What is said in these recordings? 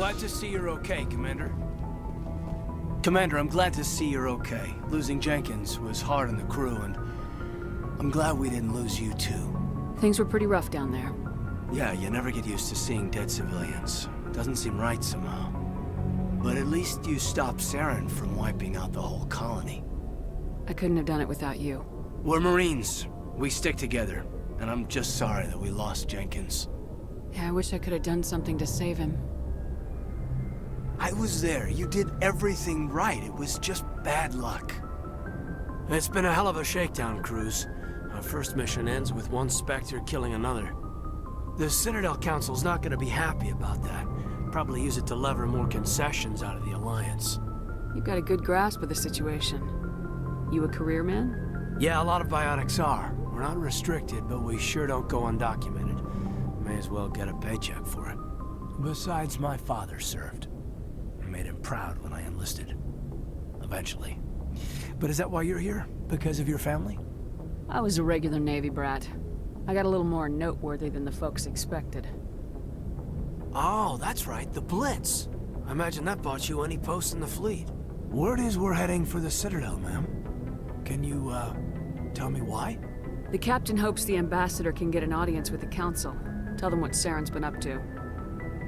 glad to see you're okay, Commander. Commander, I'm glad to see you're okay. Losing Jenkins was hard on the crew, and I'm glad we didn't lose you too. Things were pretty rough down there. Yeah, you never get used to seeing dead civilians. Doesn't seem right somehow. But at least you stopped Saren from wiping out the whole colony. I couldn't have done it without you. We're Marines. We stick together. And I'm just sorry that we lost Jenkins. Yeah, I wish I could have done something to save him. I was there. You did everything right. It was just bad luck. It's been a hell of a shakedown, Cruz. Our first mission ends with one Spectre killing another. The Citadel Council's not gonna be happy about that. Probably use it to lever more concessions out of the Alliance. You've got a good grasp of the situation. You a career man? Yeah, a lot of biotics are. We're not restricted, but we sure don't go undocumented. May as well get a paycheck for it. Besides, my father served. I made him proud when I enlisted. Eventually. But is that why you're here? Because of your family? I was a regular Navy brat. I got a little more noteworthy than the folks expected. Oh, that's right, the Blitz. I imagine that bought you any post in the fleet. Word is we're heading for the Citadel, ma'am. Can you, tell me why? The captain hopes the ambassador can get an audience with the council. Tell them what Saren's been up to.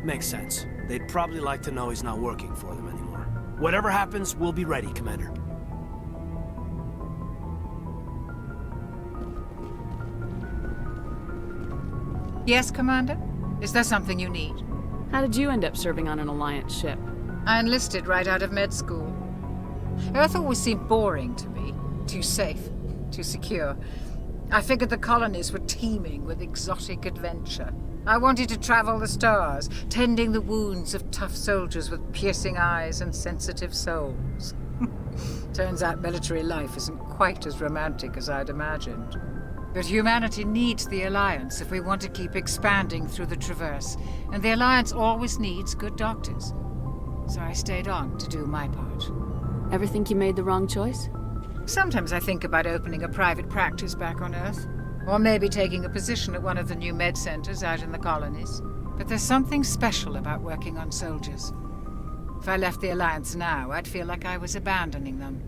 Makes sense. They'd probably like to know he's not working for them anymore. Whatever happens, we'll be ready, Commander. Yes, Commander? Is there something you need? How did you end up serving on an Alliance ship? I enlisted right out of med school. Earth always seemed boring to me. Too safe, too secure. I figured the colonies were teeming with exotic adventure. I wanted to travel the stars, tending the wounds of tough soldiers with piercing eyes and sensitive souls. Turns out military life isn't quite as romantic as I'd imagined. But humanity needs the Alliance if we want to keep expanding through the Traverse, and the Alliance always needs good doctors. So I stayed on to do my part. Ever think you made the wrong choice? Sometimes I think about opening a private practice back on Earth, or maybe taking a position at one of the new med centers out in the colonies. But there's something special about working on soldiers. If I left the Alliance now, I'd feel like I was abandoning them.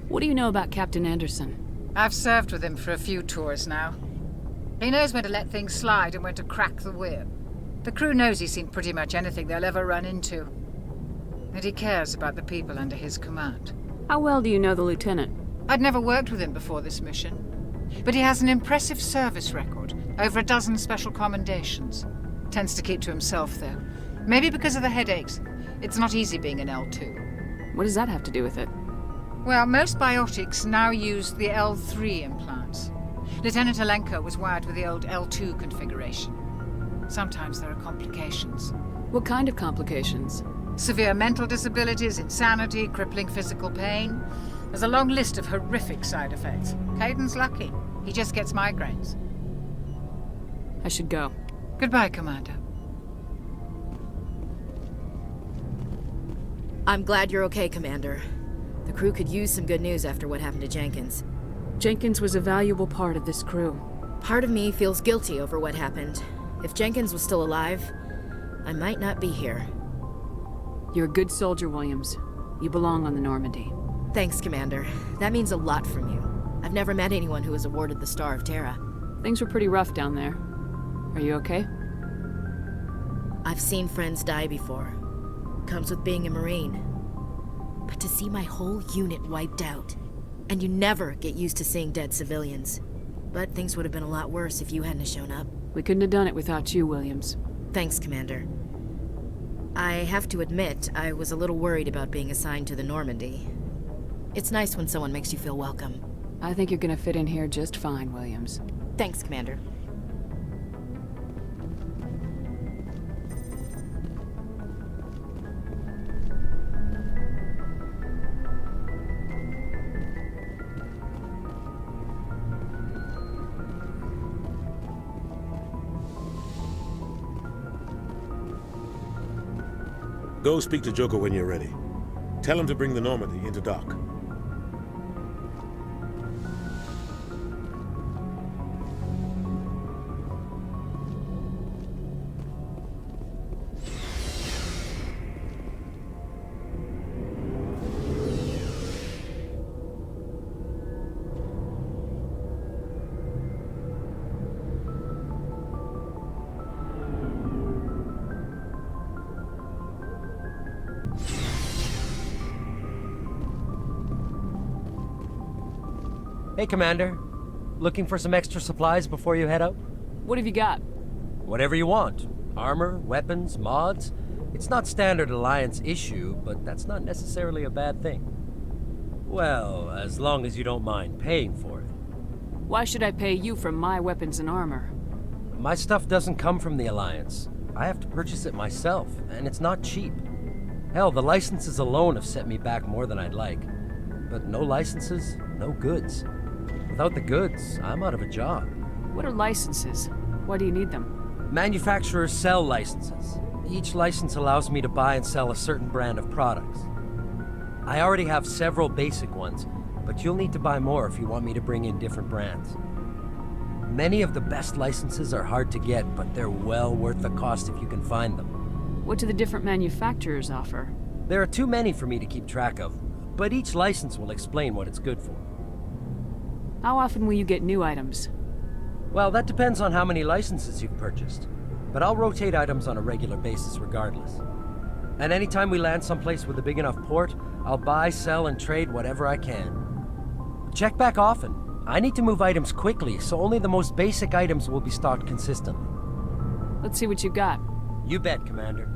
What do you know about Captain Anderson? I've served with him for a few tours now. He knows when to let things slide and when to crack the whip. The crew knows he's seen pretty much anything they'll ever run into. And he cares about the people under his command. How well do you know the lieutenant? I'd never worked with him before this mission. But he has an impressive service record, over a dozen special commendations. Tends to keep to himself, though. Maybe because of the headaches. It's not easy being an L2. What does that have to do with it? Well, most biotics now use the L3 implants. Lieutenant Alenko was wired with the old L2 configuration. Sometimes there are complications. What kind of complications? Severe mental disabilities, insanity, crippling physical pain. There's a long list of horrific side effects. Caden's lucky. He just gets migraines. I should go. Goodbye, Commander. I'm glad you're okay, Commander. The crew could use some good news after what happened to Jenkins. Jenkins was a valuable part of this crew. Part of me feels guilty over what happened. If Jenkins was still alive, I might not be here. You're a good soldier, Williams. You belong on the Normandy. Thanks, Commander. That means a lot from you. I've never met anyone who was awarded the Star of Terra. Things were pretty rough down there. Are you okay? I've seen friends die before. Comes with being a Marine. But to see my whole unit wiped out, and you never get used to seeing dead civilians. But things would have been a lot worse if you hadn't shown up. We couldn't have done it without you, Williams. Thanks, Commander. I have to admit, I was a little worried about being assigned to the Normandy. It's nice when someone makes you feel welcome. I think you're gonna fit in here just fine, Williams. Thanks, Commander. Go speak to Joker when you're ready. Tell him to bring the Normandy into dock. Hey, Commander. Looking for some extra supplies before you head out? What have you got? Whatever you want. Armor, weapons, mods. It's not standard Alliance issue, but that's not necessarily a bad thing. Well, as long as you don't mind paying for it. Why should I pay you for my weapons and armor? My stuff doesn't come from the Alliance. I have to purchase it myself, and it's not cheap. Hell, the licenses alone have set me back more than I'd like. But no licenses, no goods. Without the goods, I'm out of a job. What are licenses? Why do you need them? Manufacturers sell licenses. Each license allows me to buy and sell a certain brand of products. I already have several basic ones, but you'll need to buy more if you want me to bring in different brands. Many of the best licenses are hard to get, but they're well worth the cost if you can find them. What do the different manufacturers offer? There are too many for me to keep track of, but each license will explain what it's good for. How often will you get new items? Well, that depends on how many licenses you've purchased, but I'll rotate items on a regular basis regardless. And anytime we land someplace with a big enough port, I'll buy, sell, and trade whatever I can. Check back often. I need to move items quickly, so only the most basic items will be stocked consistently. Let's see what you've got. You bet, Commander.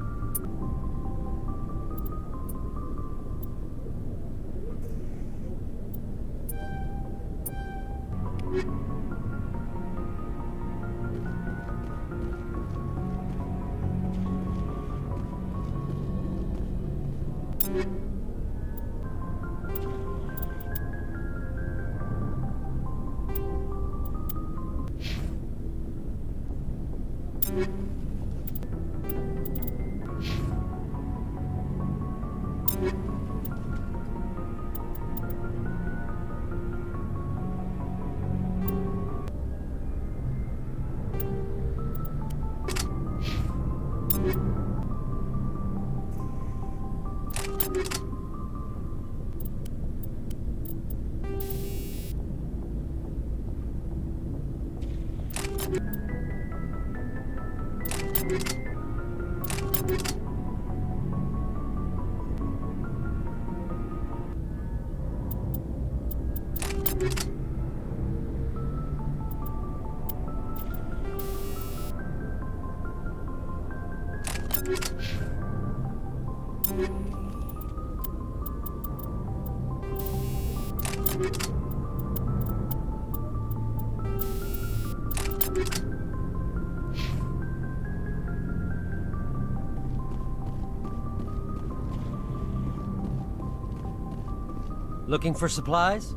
Looking for supplies?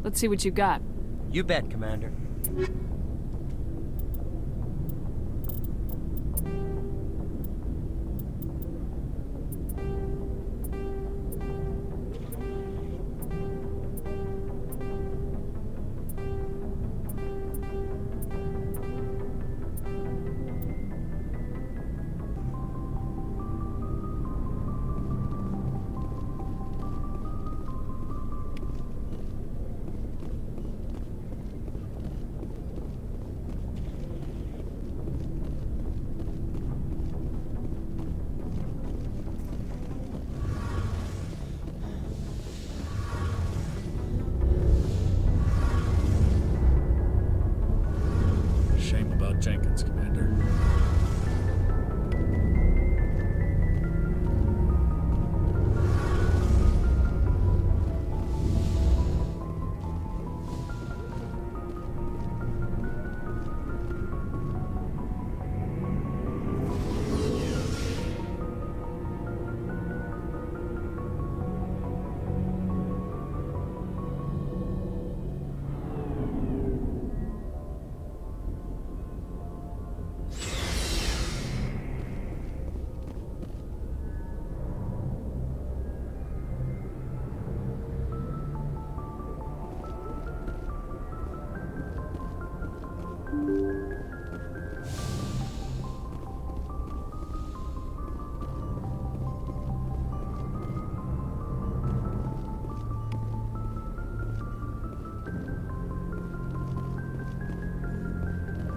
Let's see what you've got. You bet, Commander. Shame about Jenkins, Commander.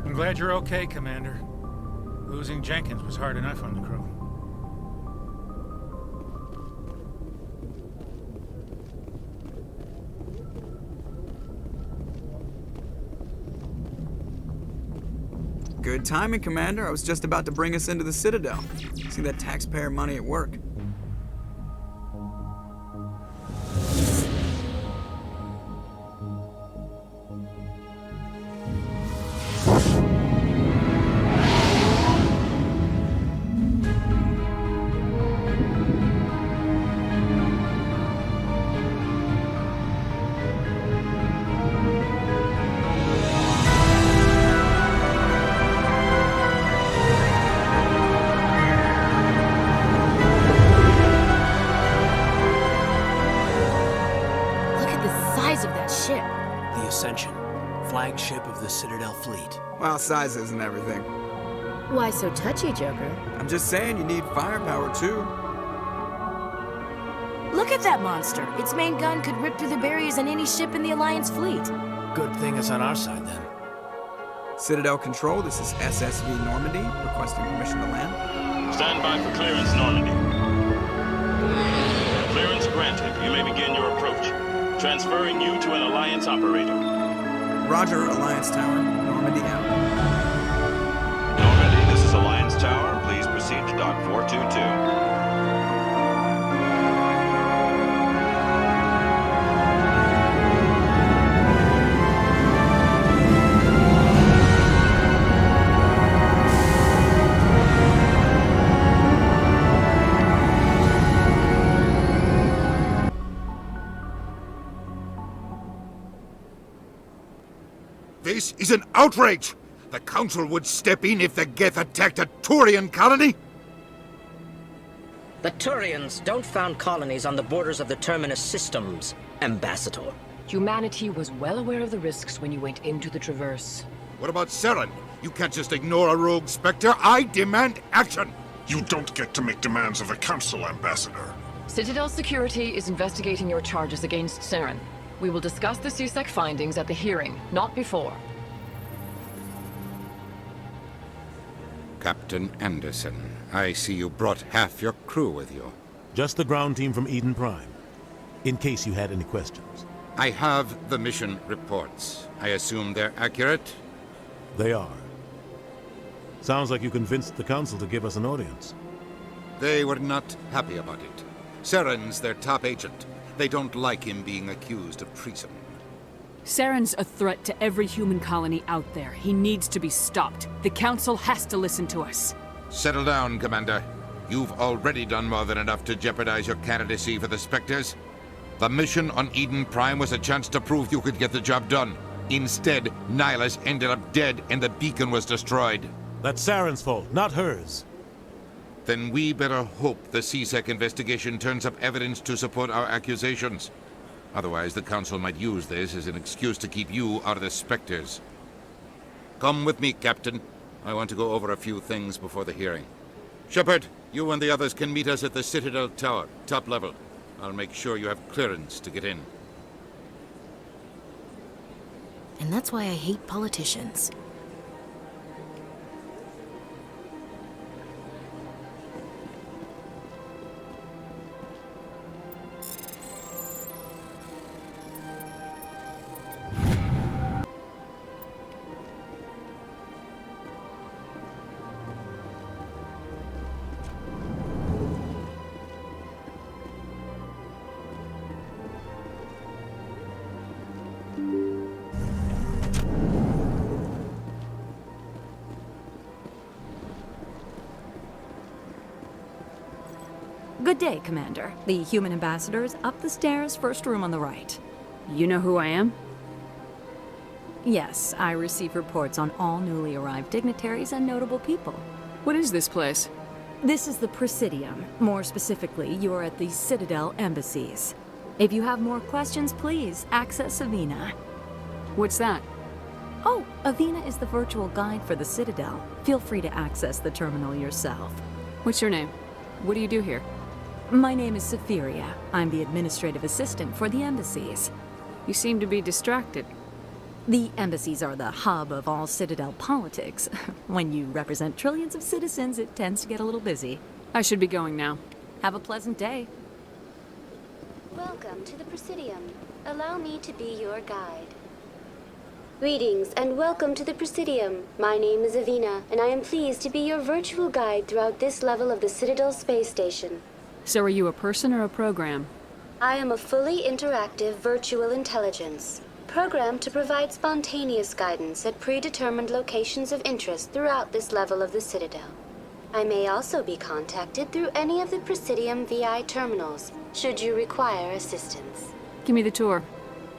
I'm glad you're okay, Commander. Losing Jenkins was hard enough on the crew. Good timing, Commander. I was just about to bring us into the Citadel. See that taxpayer money at work. The Ascension, flagship of the Citadel fleet. Well, size isn't everything. Why so touchy, Joker? I'm just saying you need firepower, too. Look at that monster. Its main gun could rip through the barriers in any ship in the Alliance fleet. Good thing it's on our side, then. Citadel Control, this is SSV Normandy, requesting permission to land. Stand by for clearance, Normandy. Clearance granted. You may begin your approach. Transferring you to an Alliance operator. Roger, Alliance Tower. Normandy out. Normandy, this is Alliance Tower. Please proceed to Dock 422. This is an outrage! The Council would step in if the Geth attacked a Turian colony? The Turians don't found colonies on the borders of the Terminus systems, Ambassador. Humanity was well aware of the risks when you went into the Traverse. What about Saren? You can't just ignore a rogue Spectre. I demand action! You don't get to make demands of the Council, Ambassador. Citadel Security is investigating your charges against Saren. We will discuss the CSEC findings at the hearing, not before. Captain Anderson, I see you brought half your crew with you. Just the ground team from Eden Prime, in case you had any questions. I have the mission reports. I assume they're accurate? They are. Sounds like you convinced the Council to give us an audience. They were not happy about it. Saren's their top agent. They don't like him being accused of treason. Saren's a threat to every human colony out there. He needs to be stopped. The Council has to listen to us. Settle down, Commander. You've already done more than enough to jeopardize your candidacy for the Spectres. The mission on Eden Prime was a chance to prove you could get the job done. Instead, Nihilus ended up dead and the beacon was destroyed. That's Saren's fault, not hers. Then we better hope the CSEC investigation turns up evidence to support our accusations. Otherwise, the Council might use this as an excuse to keep you out of the Spectres. Come with me, Captain. I want to go over a few things before the hearing. Shepard, you and the others can meet us at the Citadel Tower, top level. I'll make sure you have clearance to get in. And that's why I hate politicians. Good day, Commander. The human ambassador is up the stairs, first room on the right. You know who I am? Yes, I receive reports on all newly arrived dignitaries and notable people. What is this place? This is the Presidium. More specifically, you are at the Citadel embassies. If you have more questions, please access Avina. What's that? Oh, Avina is the virtual guide for the Citadel. Feel free to access the terminal yourself. What's your name? What do you do here? My name is Safiria. I'm the administrative assistant for the embassies. You seem to be distracted. The embassies are the hub of all Citadel politics. When you represent trillions of citizens, it tends to get a little busy. I should be going now. Have a pleasant day. Welcome to the Presidium. Allow me to be your guide. Greetings and welcome to the Presidium. My name is Avina, and I am pleased to be your virtual guide throughout this level of the Citadel space station. So are you a person or a program? I am a fully interactive virtual intelligence, programmed to provide spontaneous guidance at predetermined locations of interest throughout this level of the Citadel. I may also be contacted through any of the Presidium VI terminals, should you require assistance. Give me the tour.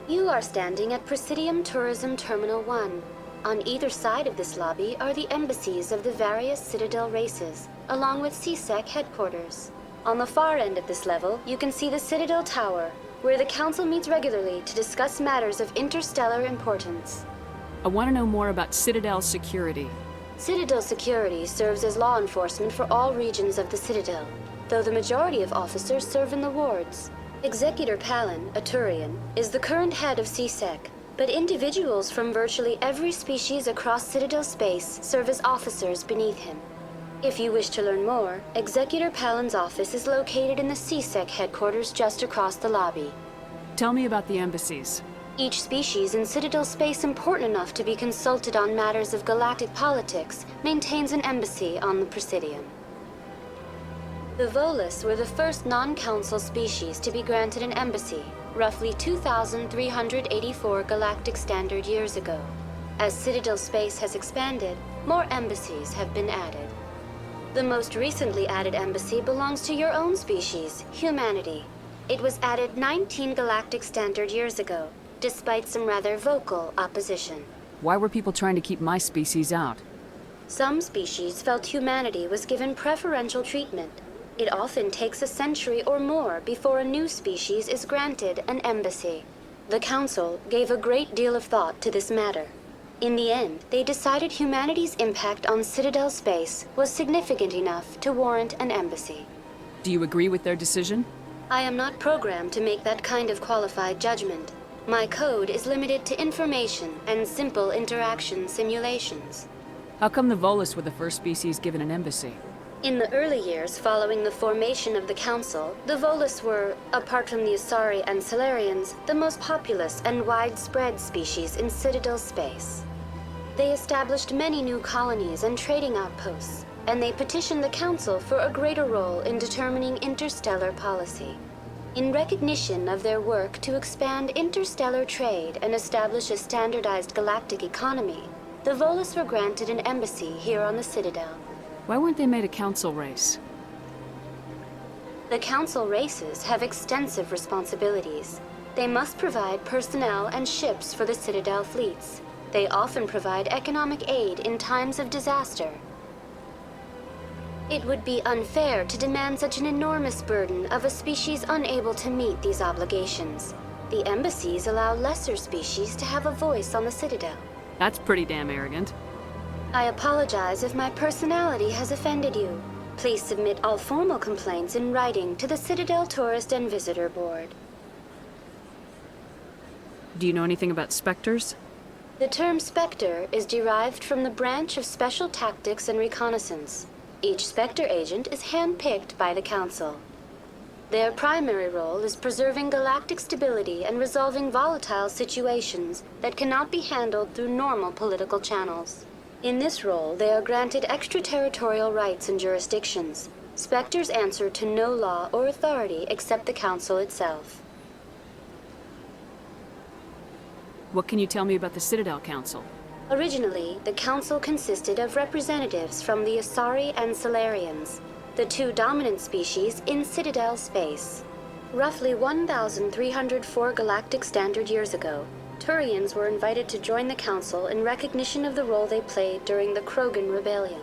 You are standing at Presidium Tourism Terminal 1. On either side of this lobby are the embassies of the various Citadel races, along with CSEC headquarters. On the far end of this level, you can see the Citadel Tower, where the Council meets regularly to discuss matters of interstellar importance. I want to know more about Citadel security. Citadel security serves as law enforcement for all regions of the Citadel, though the majority of officers serve in the wards. Executor Palin, a Turian, is the current head of CSEC, but individuals from virtually every species across Citadel space serve as officers beneath him. If you wish to learn more, Executor Palin's office is located in the CSEC headquarters just across the lobby. Tell me about the embassies. Each species in Citadel space important enough to be consulted on matters of galactic politics maintains an embassy on the Presidium. The Volus were the first non-council species to be granted an embassy, roughly 2,384 galactic standard years ago. As Citadel space has expanded, more embassies have been added. The most recently added embassy belongs to your own species, humanity. It was added 19 galactic standard years ago, despite some rather vocal opposition. Why were people trying to keep my species out? Some species felt humanity was given preferential treatment. It often takes a century or more before a new species is granted an embassy. The Council gave a great deal of thought to this matter. In the end, they decided humanity's impact on Citadel space was significant enough to warrant an embassy. Do you agree with their decision? I am not programmed to make that kind of qualified judgment. My code is limited to information and simple interaction simulations. How come the Volus were the first species given an embassy? In the early years following the formation of the Council, the Volus were, apart from the Asari and Salarians, the most populous and widespread species in Citadel space. They established many new colonies and trading outposts, and they petitioned the Council for a greater role in determining interstellar policy. In recognition of their work to expand interstellar trade and establish a standardized galactic economy, the Volus were granted an embassy here on the Citadel. Why weren't they made a council race? The council races have extensive responsibilities. They must provide personnel and ships for the Citadel fleets. They often provide economic aid in times of disaster. It would be unfair to demand such an enormous burden of a species unable to meet these obligations. The embassies allow lesser species to have a voice on the Citadel. That's pretty damn arrogant. I apologize if my personality has offended you. Please submit all formal complaints in writing to the Citadel Tourist and Visitor Board. Do you know anything about specters? The term Spectre is derived from the branch of Special Tactics and Reconnaissance. Each Spectre agent is hand-picked by the Council. Their primary role is preserving galactic stability and resolving volatile situations that cannot be handled through normal political channels. In this role, they are granted extraterritorial rights and jurisdictions. Spectres answer to no law or authority except the Council itself. What can you tell me about the Citadel Council? Originally, the Council consisted of representatives from the Asari and Salarians, the two dominant species in Citadel space. Roughly 1,304 galactic standard years ago, Turians were invited to join the Council in recognition of the role they played during the Krogan Rebellion.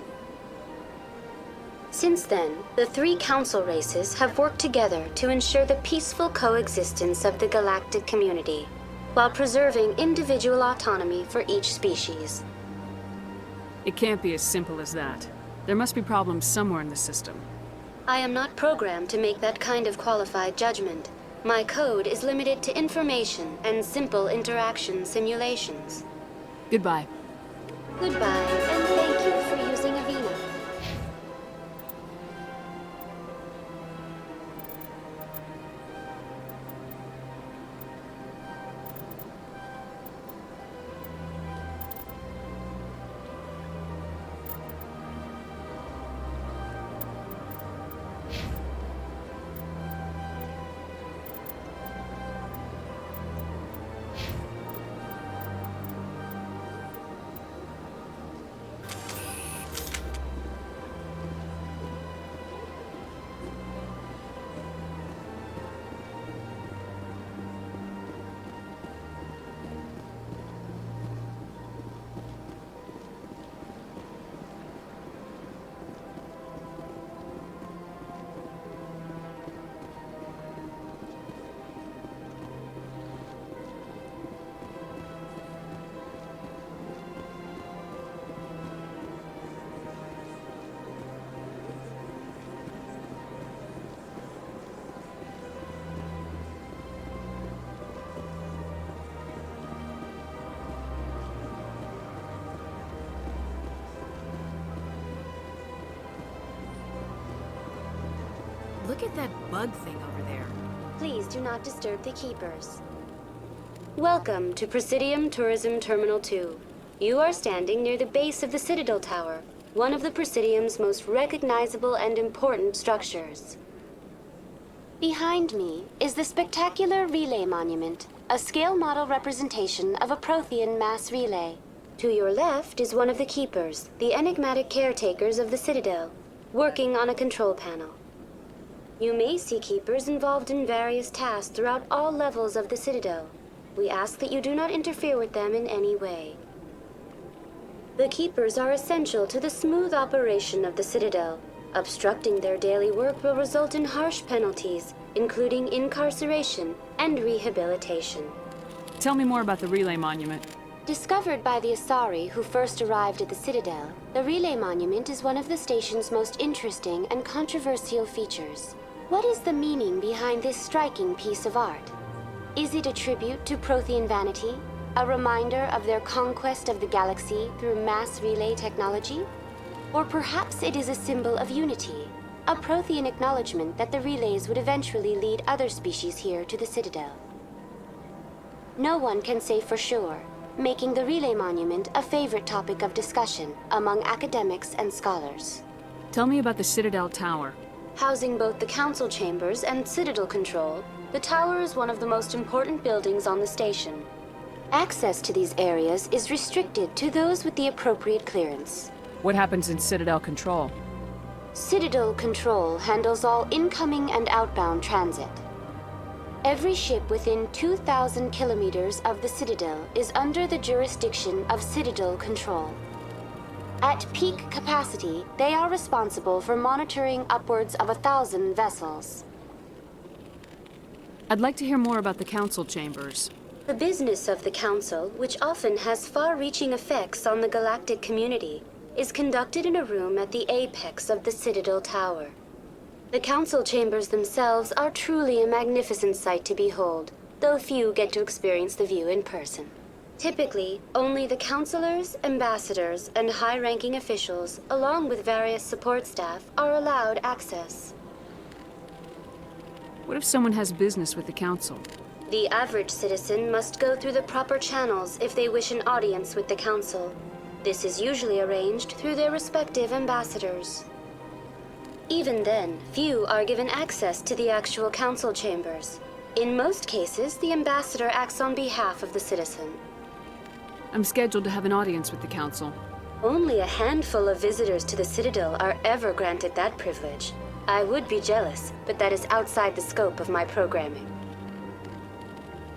Since then, the three Council races have worked together to ensure the peaceful coexistence of the galactic community, while preserving individual autonomy for each species. It can't be as simple as that. There must be problems somewhere in the system. I am not programmed to make that kind of qualified judgment. My code is limited to information and simple interaction simulations. Goodbye. Goodbye, and thank you for using Avina. at that bug thing over there. Please do not disturb the keepers. Welcome to Presidium Tourism Terminal 2. You are standing near the base of the Citadel Tower, one of the Presidium's most recognizable and important structures. Behind me is the spectacular Relay Monument, a scale model representation of a Prothean mass relay. To your left is one of the keepers, the enigmatic caretakers of the Citadel, working on a control panel. You may see keepers involved in various tasks throughout all levels of the Citadel. We ask that you do not interfere with them in any way. The keepers are essential to the smooth operation of the Citadel. Obstructing their daily work will result in harsh penalties, including incarceration and rehabilitation. Tell me more about the Relay Monument. Discovered by the Asari who first arrived at the Citadel, the Relay Monument is one of the station's most interesting and controversial features. What is the meaning behind this striking piece of art? Is it a tribute to Prothean vanity? A reminder of their conquest of the galaxy through mass relay technology? Or perhaps it is a symbol of unity, a Prothean acknowledgement that the relays would eventually lead other species here to the Citadel. No one can say for sure, making the Relay Monument a favorite topic of discussion among academics and scholars. Tell me about the Citadel Tower. Housing both the council chambers and Citadel control, the tower is one of the most important buildings on the station. Access to these areas is restricted to those with the appropriate clearance. What happens in Citadel Control? Citadel Control handles all incoming and outbound transit. Every ship within 2,000 kilometers of the Citadel is under the jurisdiction of Citadel Control. At peak capacity, they are responsible for monitoring upwards of 1,000 vessels. I'd like to hear more about the council chambers. The business of the Council, which often has far-reaching effects on the galactic community, is conducted in a room at the apex of the Citadel Tower. The Council chambers themselves are truly a magnificent sight to behold, though few get to experience the view in person. Typically, only the councilors, ambassadors, and high-ranking officials, along with various support staff, are allowed access. What if someone has business with the council? The average citizen must go through the proper channels if they wish an audience with the council. This is usually arranged through their respective ambassadors. Even then, few are given access to the actual council chambers. In most cases, the ambassador acts on behalf of the citizen. I'm scheduled to have an audience with the council. Only a handful of visitors to the Citadel are ever granted that privilege. I would be jealous, but that is outside the scope of my programming.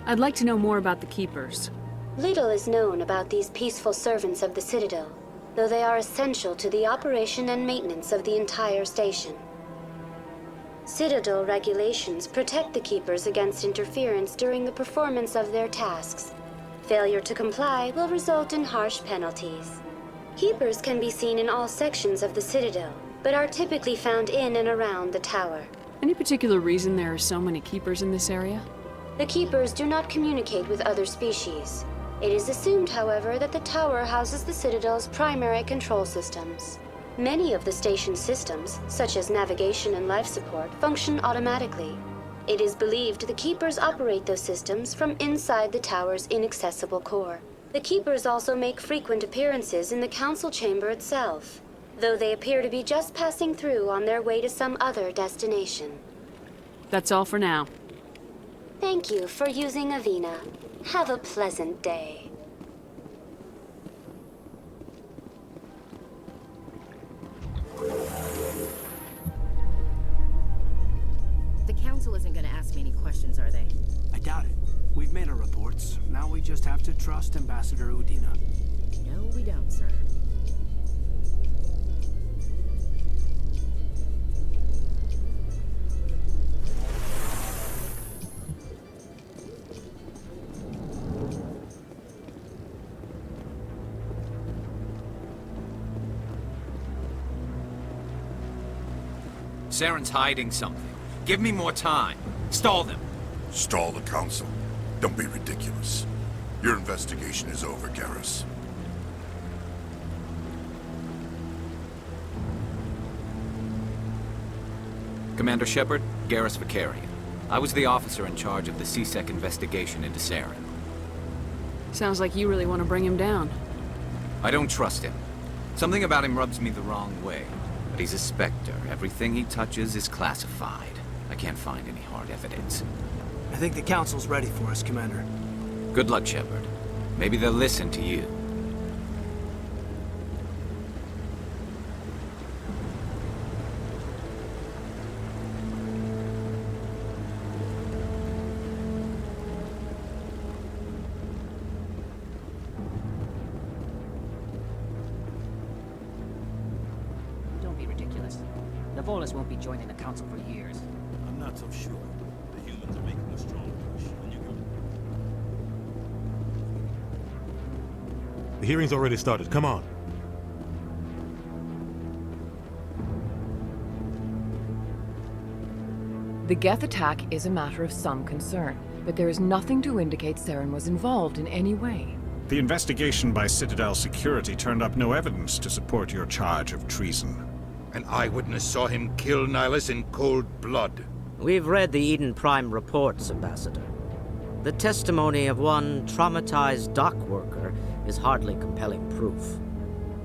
I'd like to know more about the Keepers. Little is known about these peaceful servants of the Citadel, though they are essential to the operation and maintenance of the entire station. Citadel regulations protect the Keepers against interference during the performance of their tasks. Failure to comply will result in harsh penalties. Keepers can be seen in all sections of the Citadel, but are typically found in and around the tower. Any particular reason there are so many Keepers in this area? The Keepers do not communicate with other species. It is assumed, however, that the tower houses the Citadel's primary control systems. Many of the station's systems, such as navigation and life support, function automatically. It is believed the Keepers operate those systems from inside the tower's inaccessible core. The Keepers also make frequent appearances in the council chamber itself, though they appear to be just passing through on their way to some other destination. That's all for now. Thank you for using Avina. Have a pleasant day. The council isn't going to ask me any questions, are they? I doubt it. We've made our reports. Now we just have to trust Ambassador Udina. No, we don't, sir. Saren's hiding something. Give me more time. Stall them. Stall the council? Don't be ridiculous. Your investigation is over, Garrus. Commander Shepard, Garrus Vicarian. I was the officer in charge of the CSEC investigation into Saren. Sounds like you really want to bring him down. I don't trust him. Something about him rubs me the wrong way. But he's a Spectre. Everything he touches is classified. I can't find any hard evidence. I think the Council's ready for us, Commander. Good luck, Shepard. Maybe they'll listen to you. Don't be ridiculous. The Volus won't be joining the Council for years. I'm not so sure. The humans are making a strong push, and you can... The hearing's already started. Come on. The Geth attack is a matter of some concern, but there is nothing to indicate Saren was involved in any way. The investigation by Citadel security turned up no evidence to support your charge of treason. An eyewitness saw him kill Nihilus in cold blood. We've read the Eden Prime reports, Ambassador. The testimony of one traumatized dock worker is hardly compelling proof.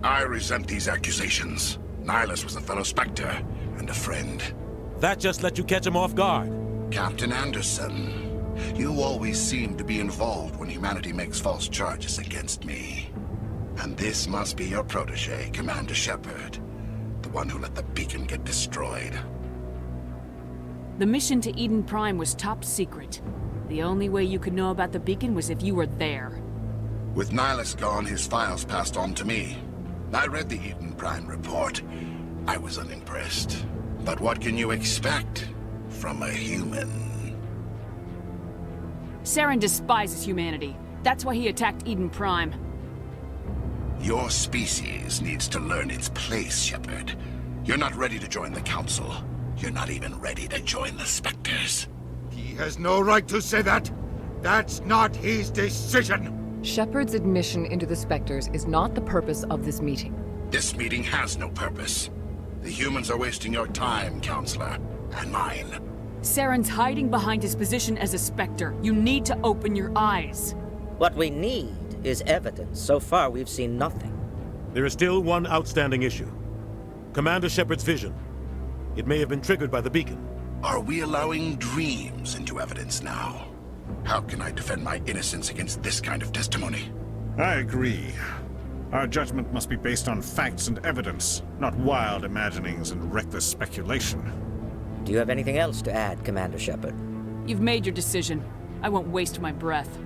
I resent these accusations. Nihilus was a fellow Spectre and a friend. That just let you catch him off guard. Captain Anderson, you always seem to be involved when humanity makes false charges against me. And this must be your protege, Commander Shepard. The one who let the beacon get destroyed. The mission to Eden Prime was top secret. The only way you could know about the beacon was if you were there. With Nihilus gone, his files passed on to me. I read the Eden Prime report. I was unimpressed. But what can you expect from a human? Saren despises humanity. That's why he attacked Eden Prime. Your species needs to learn its place, Shepard. You're not ready to join the Council. You're not even ready to join the Spectres. He has no right to say that. That's not his decision. Shepard's admission into the Spectres is not the purpose of this meeting. This meeting has no purpose. The humans are wasting your time, Counselor, and mine. Saren's hiding behind his position as a Spectre. You need to open your eyes. What we need is evidence. So far, we've seen nothing. There is still one outstanding issue. Commander Shepard's vision. It may have been triggered by the beacon. Are we allowing dreams into evidence now? How can I defend my innocence against this kind of testimony? I agree. Our judgment must be based on facts and evidence, not wild imaginings and reckless speculation. Do you have anything else to add, Commander Shepard? You've made your decision. I won't waste my breath.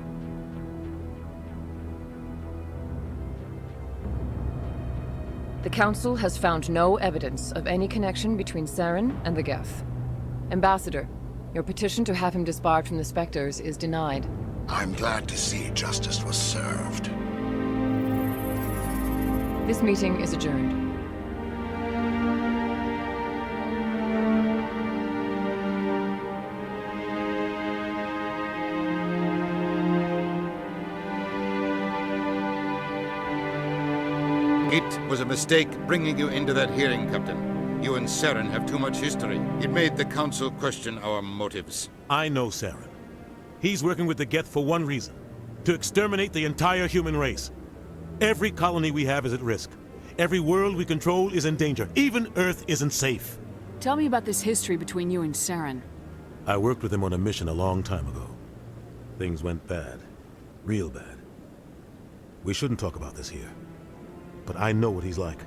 The Council has found no evidence of any connection between Saren and the Geth. Ambassador, your petition to have him disbarred from the Spectres is denied. I'm glad to see justice was served. This meeting is adjourned. It was a mistake bringing you into that hearing, Captain. You and Saren have too much history. It made the Council question our motives. I know Saren. He's working with the Geth for one reason. To exterminate the entire human race. Every colony we have is at risk. Every world we control is in danger. Even Earth isn't safe. Tell me about this history between you and Saren. I worked with him on a mission a long time ago. Things went bad. Real bad. We shouldn't talk about this here. But I know what he's like.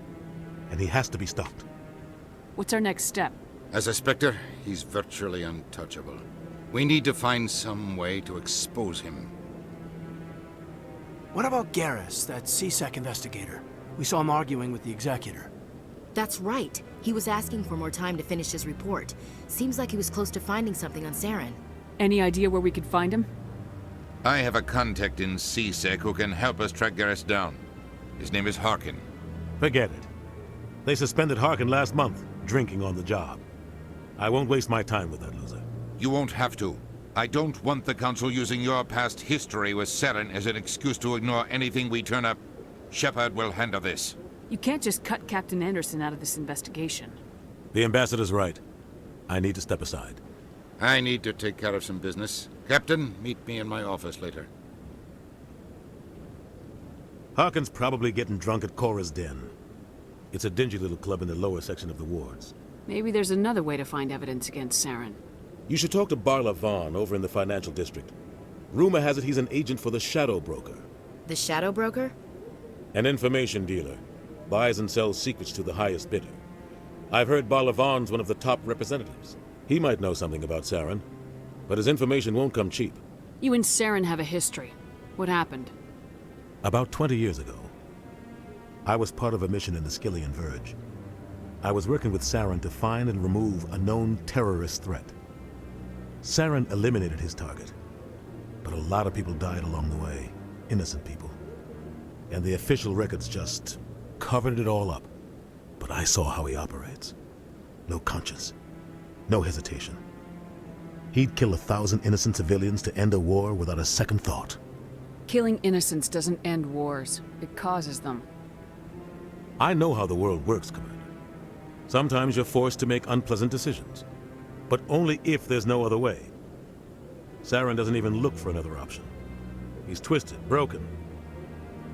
And he has to be stopped. What's our next step? As a Spectre, he's virtually untouchable. We need to find some way to expose him. What about Garrus, that CSEC investigator? We saw him arguing with the Executor. That's right. He was asking for more time to finish his report. Seems like he was close to finding something on Saren. Any idea where we could find him? I have a contact in CSEC who can help us track Garrus down. His name is Harkin. Forget it. They suspended Harkin last month, drinking on the job. I won't waste my time with that loser. You won't have to. I don't want the Council using your past history with Saren as an excuse to ignore anything we turn up. Shepard will handle this. You can't just cut Captain Anderson out of this investigation. The Ambassador's right. I need to step aside. I need to take care of some business. Captain, meet me in my office later. Harkin's probably getting drunk at Cora's Den. It's a dingy little club in the lower section of the wards. Maybe there's another way to find evidence against Saren. You should talk to Barla Vaughn over in the financial district. Rumor has it he's an agent for the Shadow Broker. The Shadow Broker? An information dealer. Buys and sells secrets to the highest bidder. I've heard Barla Vaughn's one of the top representatives. He might know something about Saren, but his information won't come cheap. You and Saren have a history. What happened? About 20 years ago, I was part of a mission in the Skillian Verge. I was working with Saren to find and remove a known terrorist threat. Saren eliminated his target, but a lot of people died along the way, innocent people. And the official records just covered it all up. But I saw how he operates. No conscience, no hesitation. He'd kill 1,000 innocent civilians to end a war without a second thought. Killing innocents doesn't end wars. It causes them. I know how the world works, Commander. Sometimes you're forced to make unpleasant decisions, but only if there's no other way. Saren doesn't even look for another option. He's twisted, broken.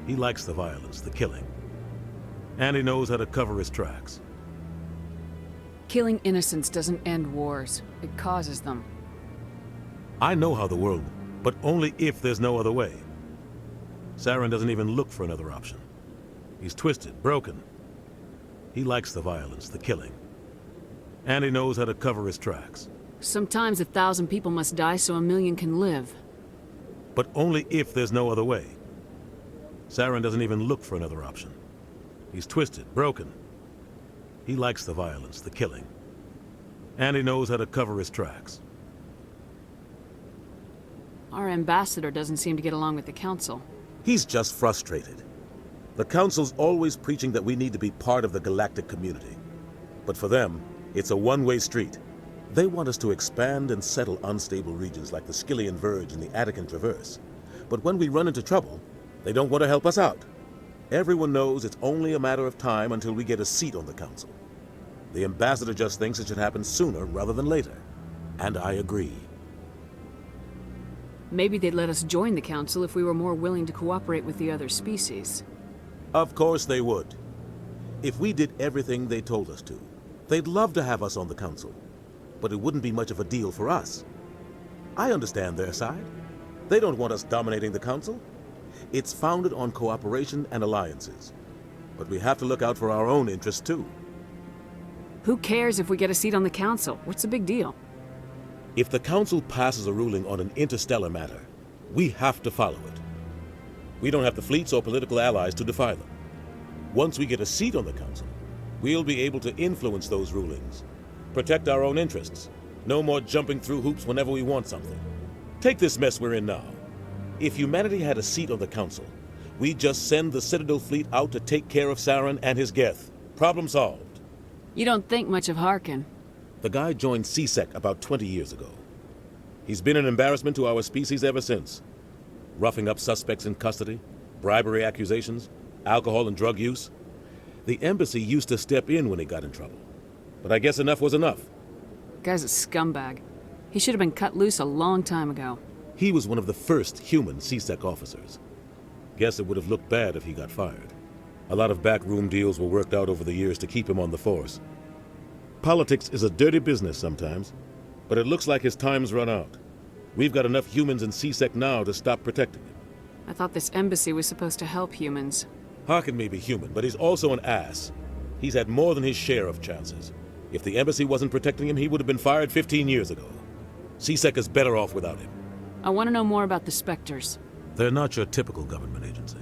He likes the violence, the killing. And he knows how to cover his tracks. Killing innocents doesn't end wars. It causes them. I know how the world, but only if there's no other way. Saren doesn't even look for another option. He's twisted, broken. He likes the violence, the killing. And he knows how to cover his tracks. Sometimes 1,000 people must die so 1,000,000 can live. But only if there's no other way. Saren doesn't even look for another option. He's twisted, broken. He likes the violence, the killing. And he knows how to cover his tracks. Our ambassador doesn't seem to get along with the Council. He's just frustrated. The Council's always preaching that we need to be part of the galactic community. But for them, it's a one-way street. They want us to expand and settle unstable regions like the Skillian Verge and the Attican Traverse. But when we run into trouble, they don't want to help us out. Everyone knows it's only a matter of time until we get a seat on the Council. The ambassador just thinks it should happen sooner rather than later. And I agree. Maybe they'd let us join the Council if we were more willing to cooperate with the other species. Of course they would. If we did everything they told us to, they'd love to have us on the Council. But it wouldn't be much of a deal for us. I understand their side. They don't want us dominating the Council. It's founded on cooperation and alliances. But we have to look out for our own interests too. Who cares if we get a seat on the Council? What's the big deal? If the Council passes a ruling on an interstellar matter, we have to follow it. We don't have the fleets or political allies to defy them. Once we get a seat on the Council, we'll be able to influence those rulings, protect our own interests, no more jumping through hoops whenever we want something. Take this mess we're in now. If humanity had a seat on the Council, we'd just send the Citadel fleet out to take care of Saren and his Geth. Problem solved. You don't think much of Harkin. The guy joined CSEC about 20 years ago. He's been an embarrassment to our species ever since. Roughing up suspects in custody, bribery accusations, alcohol and drug use. The embassy used to step in when he got in trouble. But I guess enough was enough. Guy's a scumbag. He should have been cut loose a long time ago. He was one of the first human CSEC officers. Guess it would have looked bad if he got fired. A lot of backroom deals were worked out over the years to keep him on the force. Politics is a dirty business sometimes, but it looks like his time's run out. We've got enough humans in CSEC now to stop protecting him. I thought this embassy was supposed to help humans. Harkin may be human, but he's also an ass. He's had more than his share of chances. If the embassy wasn't protecting him, he would have been fired 15 years ago. CSEC is better off without him. I want to know more about the Spectres. They're not your typical government agency.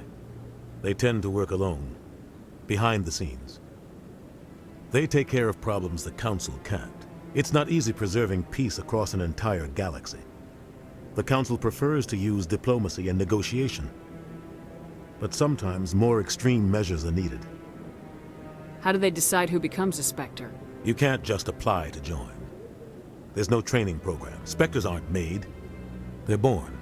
They tend to work alone, behind the scenes. They take care of problems the Council can't. It's not easy preserving peace across an entire galaxy. The Council prefers to use diplomacy and negotiation. But sometimes more extreme measures are needed. How do they decide who becomes a Spectre? You can't just apply to join. There's no training program. Spectres aren't made. They're born.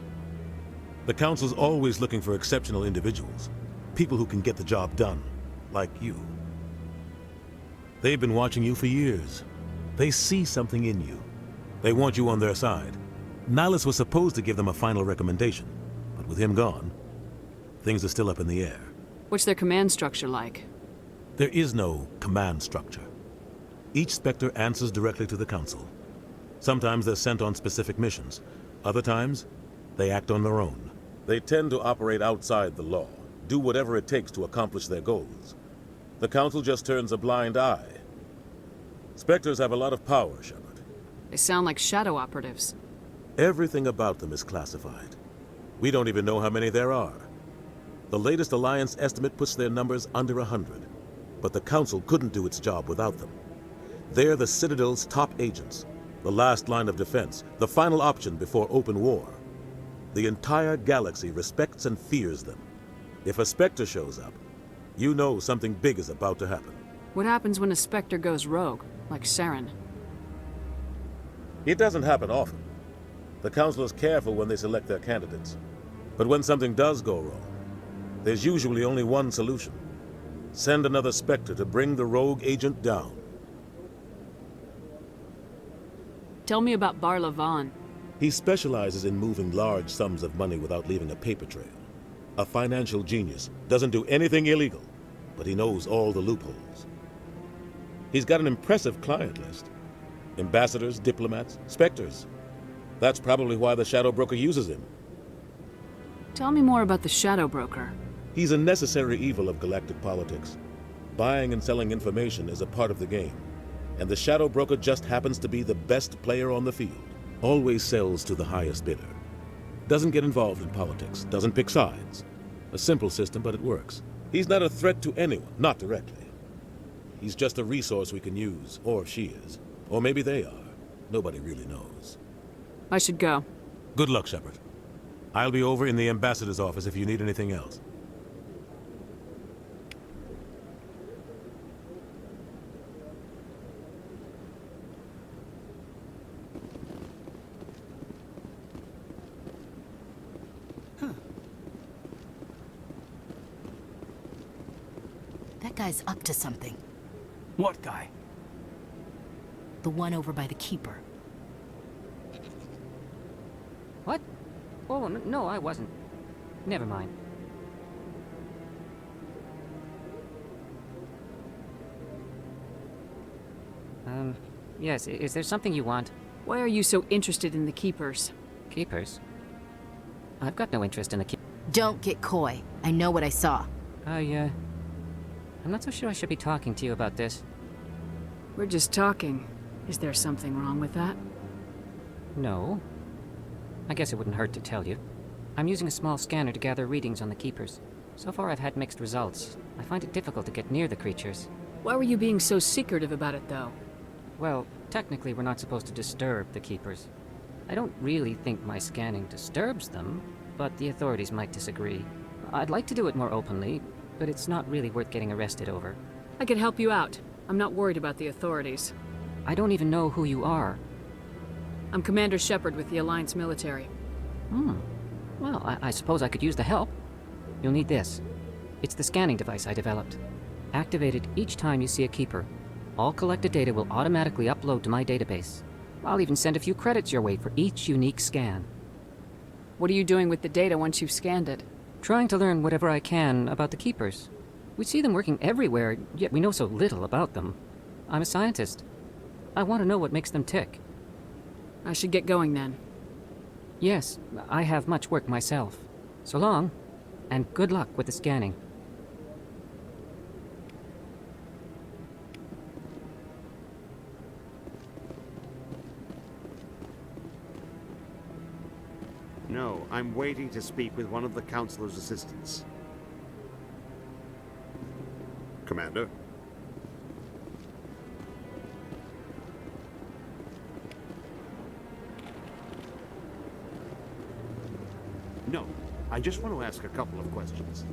The Council's always looking for exceptional individuals. People who can get the job done, like you. They've been watching you for years. They see something in you. They want you on their side. Nihilus was supposed to give them a final recommendation, but with him gone, things are still up in the air. What's their command structure like? There is no command structure. Each Spectre answers directly to the Council. Sometimes they're sent on specific missions. Other times, they act on their own. They tend to operate outside the law, do whatever it takes to accomplish their goals. The Council just turns a blind eye. Spectres have a lot of power, Shepard. They sound like shadow operatives. Everything about them is classified. We don't even know how many there are. The latest Alliance estimate puts their numbers under 100, but the Council couldn't do its job without them. They're the Citadel's top agents, the last line of defense, the final option before open war. The entire galaxy respects and fears them. If a Spectre shows up, you know something big is about to happen. What happens when a Spectre goes rogue, like Saren? It doesn't happen often. The Council is careful when they select their candidates. But when something does go wrong, there's usually only one solution. Send another Spectre to bring the rogue agent down. Tell me about Barla Vaughn. He specializes in moving large sums of money without leaving a paper trail. A financial genius, doesn't do anything illegal, but he knows all the loopholes. He's got an impressive client list. Ambassadors, diplomats, Spectres. That's probably why the Shadow Broker uses him. Tell me more about the Shadow Broker. He's a necessary evil of galactic politics. Buying and selling information is a part of the game, and the Shadow Broker just happens to be the best player on the field. Always sells to the highest bidder. Doesn't get involved in politics, doesn't pick sides. A simple system, but it works. He's not a threat to anyone, not directly. He's just a resource we can use, or she is. Or maybe they are. Nobody really knows. I should go. Good luck, Shepard. I'll be over in the Ambassador's office if you need anything else. That guy's up to something. What guy? The one over by the Keeper. What? Oh, no, I wasn't. Never mind. Yes, is there something you want? Why are you so interested in the Keepers? Keepers? I've got no interest in the Keepers. Don't get coy. I know what I saw. I'm not so sure I should be talking to you about this. We're just talking. Is there something wrong with that? No. I guess it wouldn't hurt to tell you. I'm using a small scanner to gather readings on the Keepers. So far I've had mixed results. I find it difficult to get near the creatures. Why were you being so secretive about it, though? Well, technically we're not supposed to disturb the Keepers. I don't really think my scanning disturbs them, but the authorities might disagree. I'd like to do it more openly, but it's not really worth getting arrested over. I could help you out. I'm not worried about the authorities. I don't even know who you are. I'm Commander Shepard with the Alliance military. Well, I suppose I could use the help. You'll need this. It's the scanning device I developed. Activate it each time you see a Keeper. All collected data will automatically upload to my database. I'll even send a few credits your way for each unique scan. What are you doing with the data once you've scanned it? Trying to learn whatever I can about the Keepers. We see them working everywhere, yet we know so little about them. I'm a scientist. I want to know what makes them tick. I should get going then. Yes, I have much work myself. So long, and good luck with the scanning. No, I'm waiting to speak with one of the Councilor's assistants. Commander? No, I just want to ask a couple of questions.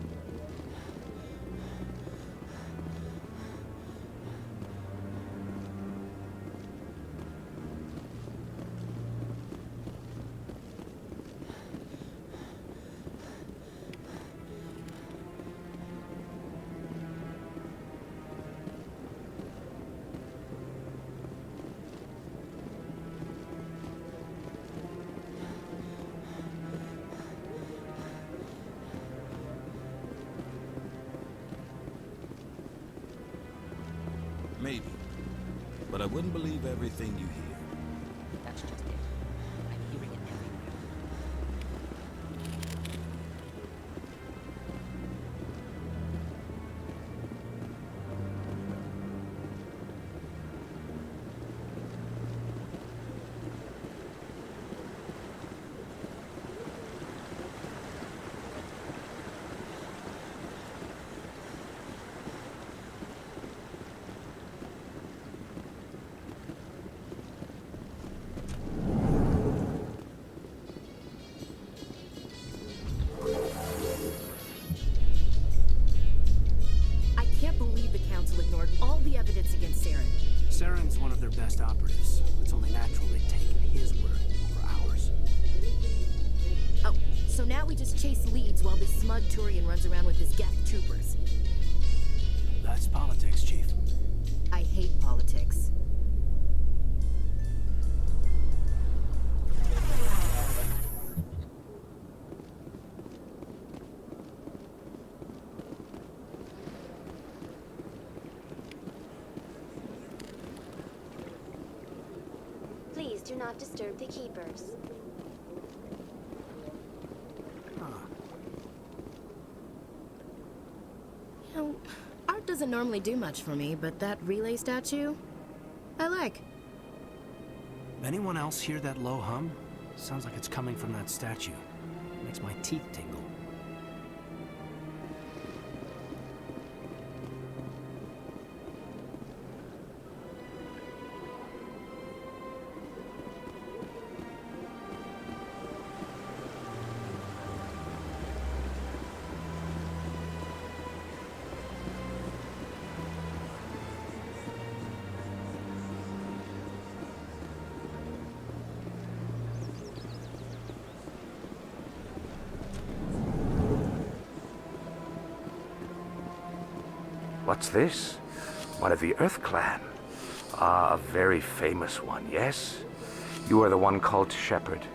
wouldn't believe everything you hear. That's just it. I'm hearing it everywhere. I can't believe the Council ignored all the evidence against Saren. Saren's one of their best operatives. It's only natural they'd taken his word over ours. Oh, so now we just chase leads while this smug Turian runs around with his Geth troopers. That's politics, Chief. I hate politics. Please do not disturb the keepers. You know, art doesn't normally do much for me, but that relay statue, I like. Anyone else hear that low hum? Sounds like it's coming from that statue. Makes my teeth tingle. What's this? One of the Earth Clan. Ah, a very famous one, yes? You are the one called Shepard.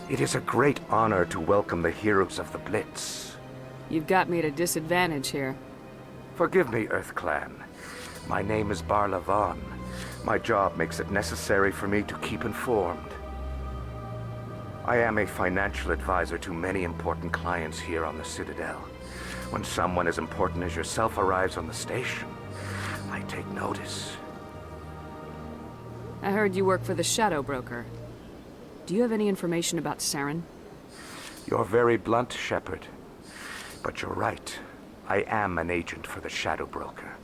It is a great honor to welcome the heroes of the Blitz. You've got me at a disadvantage here. Forgive me, Earth Clan. My name is Barla Vaughn. My job makes it necessary for me to keep informed. I am a financial advisor to many important clients here on the Citadel. When someone as important as yourself arrives on the station, I take notice. I heard you work for the Shadow Broker. Do you have any information about Saren? You're very blunt, Shepard. But you're right. I am an agent for the Shadow Broker.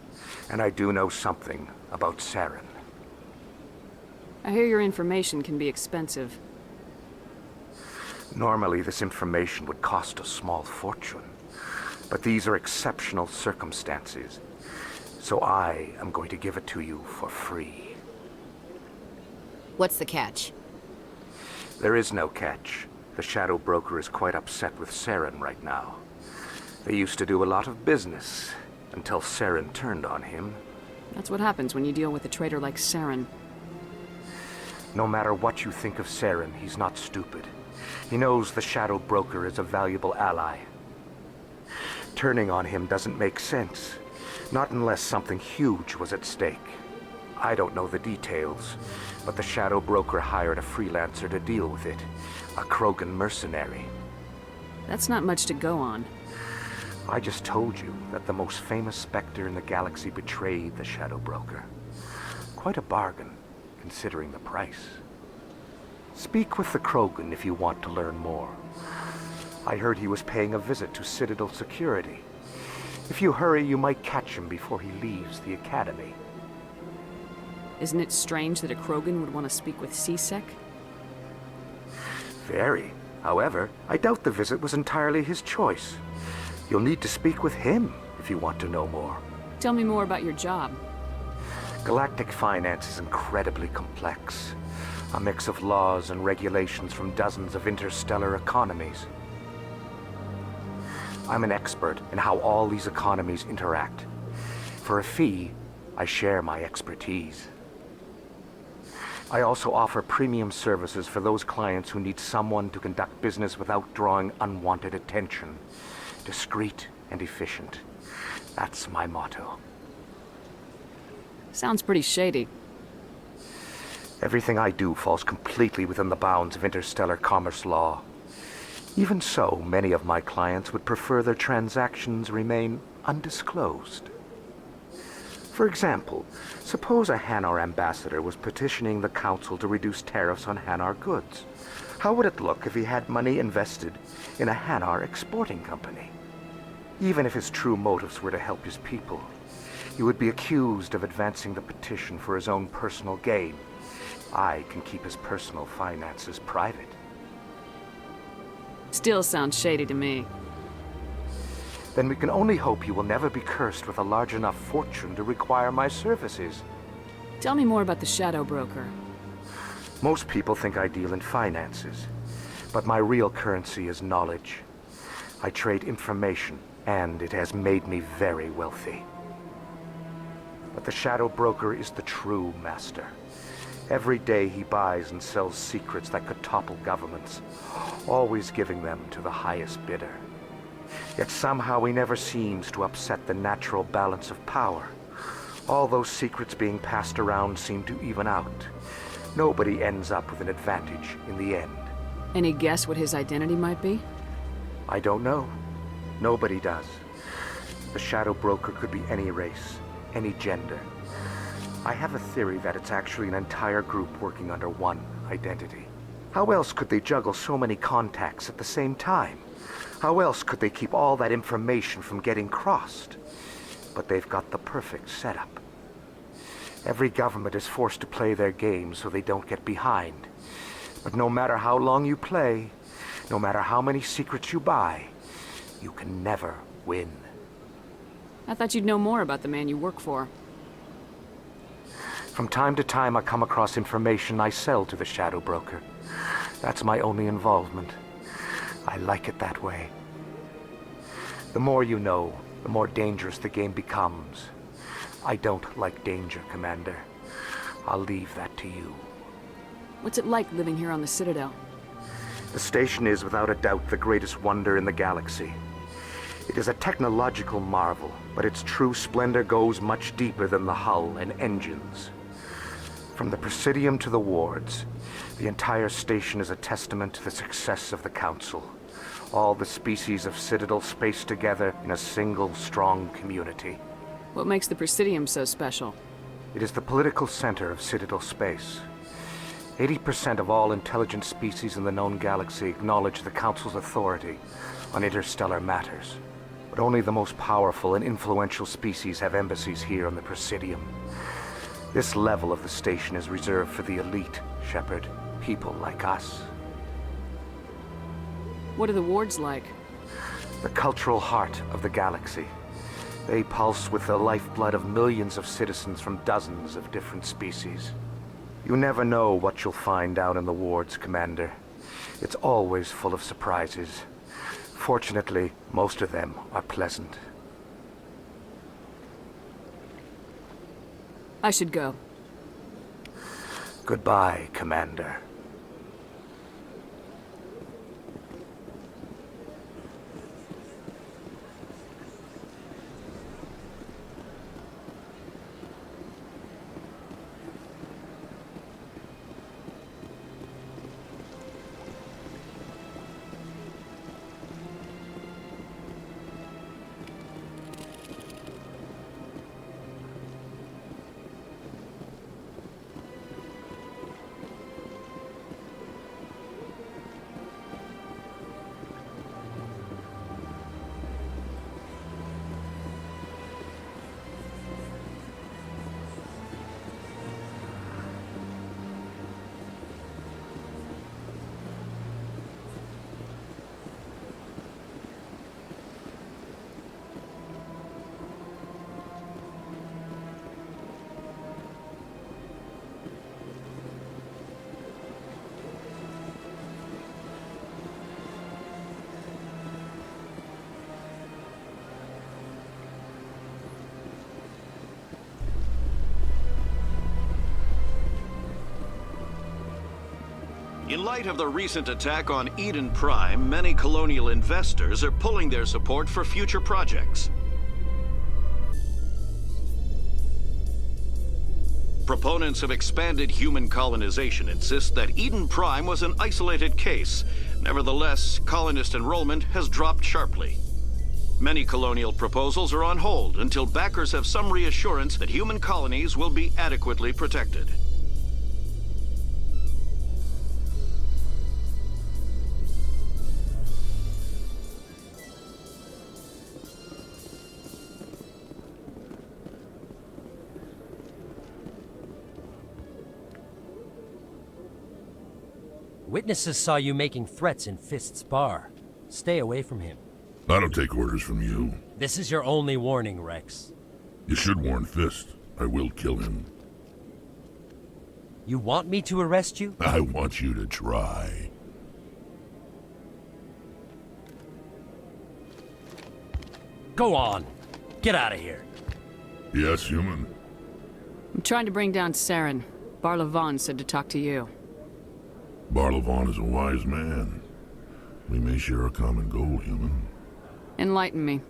And I do know something about Saren. I hear your information can be expensive. Normally, this information would cost a small fortune. But these are exceptional circumstances, so I am going to give it to you for free. What's the catch? There is no catch. The Shadow Broker is quite upset with Saren right now. They used to do a lot of business, until Saren turned on him. That's what happens when you deal with a traitor like Saren. No matter what you think of Saren, he's not stupid. He knows the Shadow Broker is a valuable ally. Turning on him doesn't make sense. Not unless something huge was at stake. I don't know the details, but the Shadow Broker hired a freelancer to deal with it. A Krogan mercenary. That's not much to go on. I just told you that the most famous Spectre in the galaxy betrayed the Shadow Broker. Quite a bargain, considering the price. Speak with the Krogan if you want to learn more. I heard he was paying a visit to Citadel security. If you hurry, you might catch him before he leaves the Academy. Isn't it strange that a Krogan would want to speak with C-Sec? Very. However, I doubt the visit was entirely his choice. You'll need to speak with him if you want to know more. Tell me more about your job. Galactic finance is incredibly complex. A mix of laws and regulations from dozens of interstellar economies. I'm an expert in how all these economies interact. For a fee, I share my expertise. I also offer premium services for those clients who need someone to conduct business without drawing unwanted attention. Discreet and efficient. That's my motto. Sounds pretty shady. Everything I do falls completely within the bounds of interstellar commerce law. Even so, many of my clients would prefer their transactions remain undisclosed. For example, suppose a Hanar ambassador was petitioning the Council to reduce tariffs on Hanar goods. How would it look if he had money invested in a Hanar exporting company? Even if his true motives were to help his people, he would be accused of advancing the petition for his own personal gain. I can keep his personal finances private. Still sounds shady to me. Then we can only hope you will never be cursed with a large enough fortune to require my services. Tell me more about the Shadow Broker. Most people think I deal in finances, but my real currency is knowledge. I trade information, and it has made me very wealthy. But the Shadow Broker is the true master. Every day he buys and sells secrets that could topple governments, always giving them to the highest bidder. Yet somehow he never seems to upset the natural balance of power. All those secrets being passed around seem to even out. Nobody ends up with an advantage in the end. Any guess what his identity might be? I don't know. Nobody does. The Shadow Broker could be any race, any gender. I have a theory that it's actually an entire group working under one identity. How else could they juggle so many contacts at the same time? How else could they keep all that information from getting crossed? But they've got the perfect setup. Every government is forced to play their game so they don't get behind. But no matter how long you play, no matter how many secrets you buy, you can never win. I thought you'd know more about the man you work for. From time to time I come across information I sell to the Shadow Broker. That's my only involvement. I like it that way. The more you know, the more dangerous the game becomes. I don't like danger, Commander. I'll leave that to you. What's it like living here on the Citadel? The station is without a doubt the greatest wonder in the galaxy. It is a technological marvel, but its true splendor goes much deeper than the hull and engines. From the Presidium to the wards, the entire station is a testament to the success of the Council. All the species of Citadel spaced together in a single, strong community. What makes the Presidium so special? It is the political center of Citadel space. 80% of all intelligent species in the known galaxy acknowledge the Council's authority on interstellar matters. But only the most powerful and influential species have embassies here on the Presidium. This level of the station is reserved for the elite, Shepard. People like us. What are the wards like? The cultural heart of the galaxy. They pulse with the lifeblood of millions of citizens from dozens of different species. You never know what you'll find down in the wards, Commander. It's always full of surprises. Fortunately, most of them are pleasant. I should go. Goodbye, Commander. In light of the recent attack on Eden Prime, many colonial investors are pulling their support for future projects. Proponents of expanded human colonization insist that Eden Prime was an isolated case. Nevertheless, colonist enrollment has dropped sharply. Many colonial proposals are on hold until backers have some reassurance that human colonies will be adequately protected. Witnesses saw you making threats in Fist's bar. Stay away from him. I don't take orders from you. This is your only warning, Rex. You should warn Fist. I will kill him. You want me to arrest you? I want you to try. Go on. Get out of here. Yes, human. I'm trying to bring down Saren. Barlavon said to talk to you. Barlavon is a wise man. We may share a common goal, human. Enlighten me.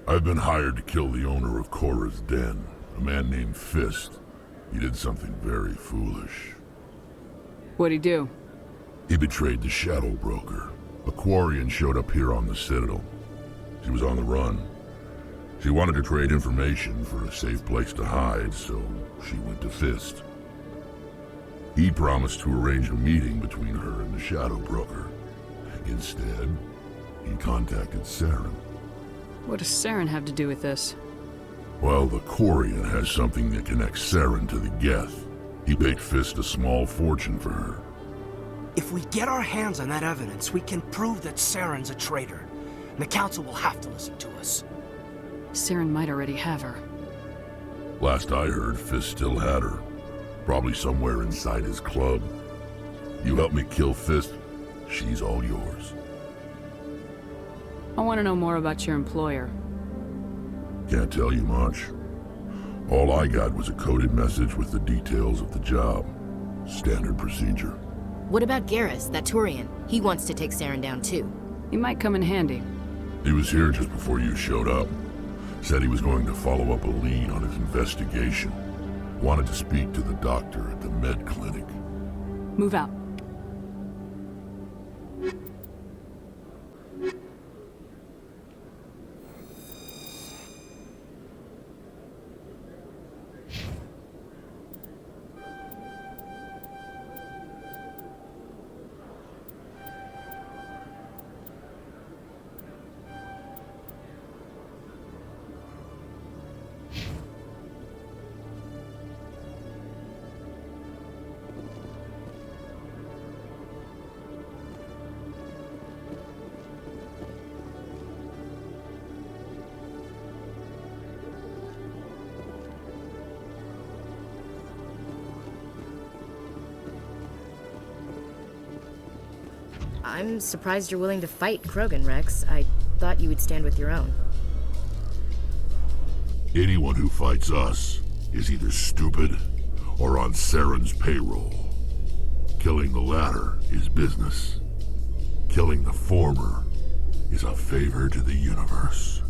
I've been hired to kill the owner of Cora's Den, a man named Fist. He did something very foolish. What'd he do? He betrayed the Shadow Broker. A Quarian showed up here on the Citadel. She was on the run. She wanted to trade information for a safe place to hide, so she went to Fist. He promised to arrange a meeting between her and the Shadow Broker. Instead, he contacted Saren. What does Saren have to do with this? Well, the Quarian has something that connects Saren to the Geth. He paid Fist a small fortune for her. If we get our hands on that evidence, we can prove that Saren's a traitor. And the Council will have to listen to us. Saren might already have her. Last I heard, Fist still had her. Probably somewhere inside his club. You help me kill Fist, she's all yours. I want to know more about your employer. Can't tell you much. All I got was a coded message with the details of the job. Standard procedure. What about Garrus, that Turian? He wants to take Saren down too. He might come in handy. He was here just before you showed up. Said he was going to follow up a lead on his investigation. Wanted to speak to the doctor at the med clinic. Move out. I'm surprised you're willing to fight Krogan, Rex. I thought you would stand with your own. Anyone who fights us is either stupid or on Saren's payroll. Killing the latter is business. Killing the former is a favor to the universe.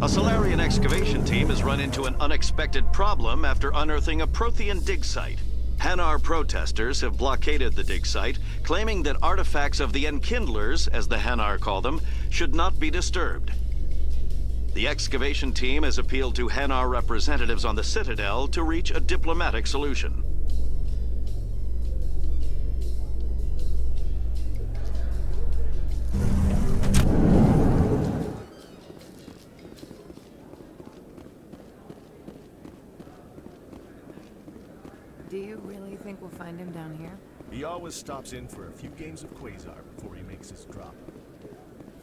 A Salarian excavation team has run into an unexpected problem after unearthing a Prothean dig site. Hanar protesters have blockaded the dig site, claiming that artifacts of the Enkindlers, as the Hanar call them, should not be disturbed. The excavation team has appealed to Hanar representatives on the Citadel to reach a diplomatic solution. find him down here? He always stops in for a few games of Quasar before he makes his drop.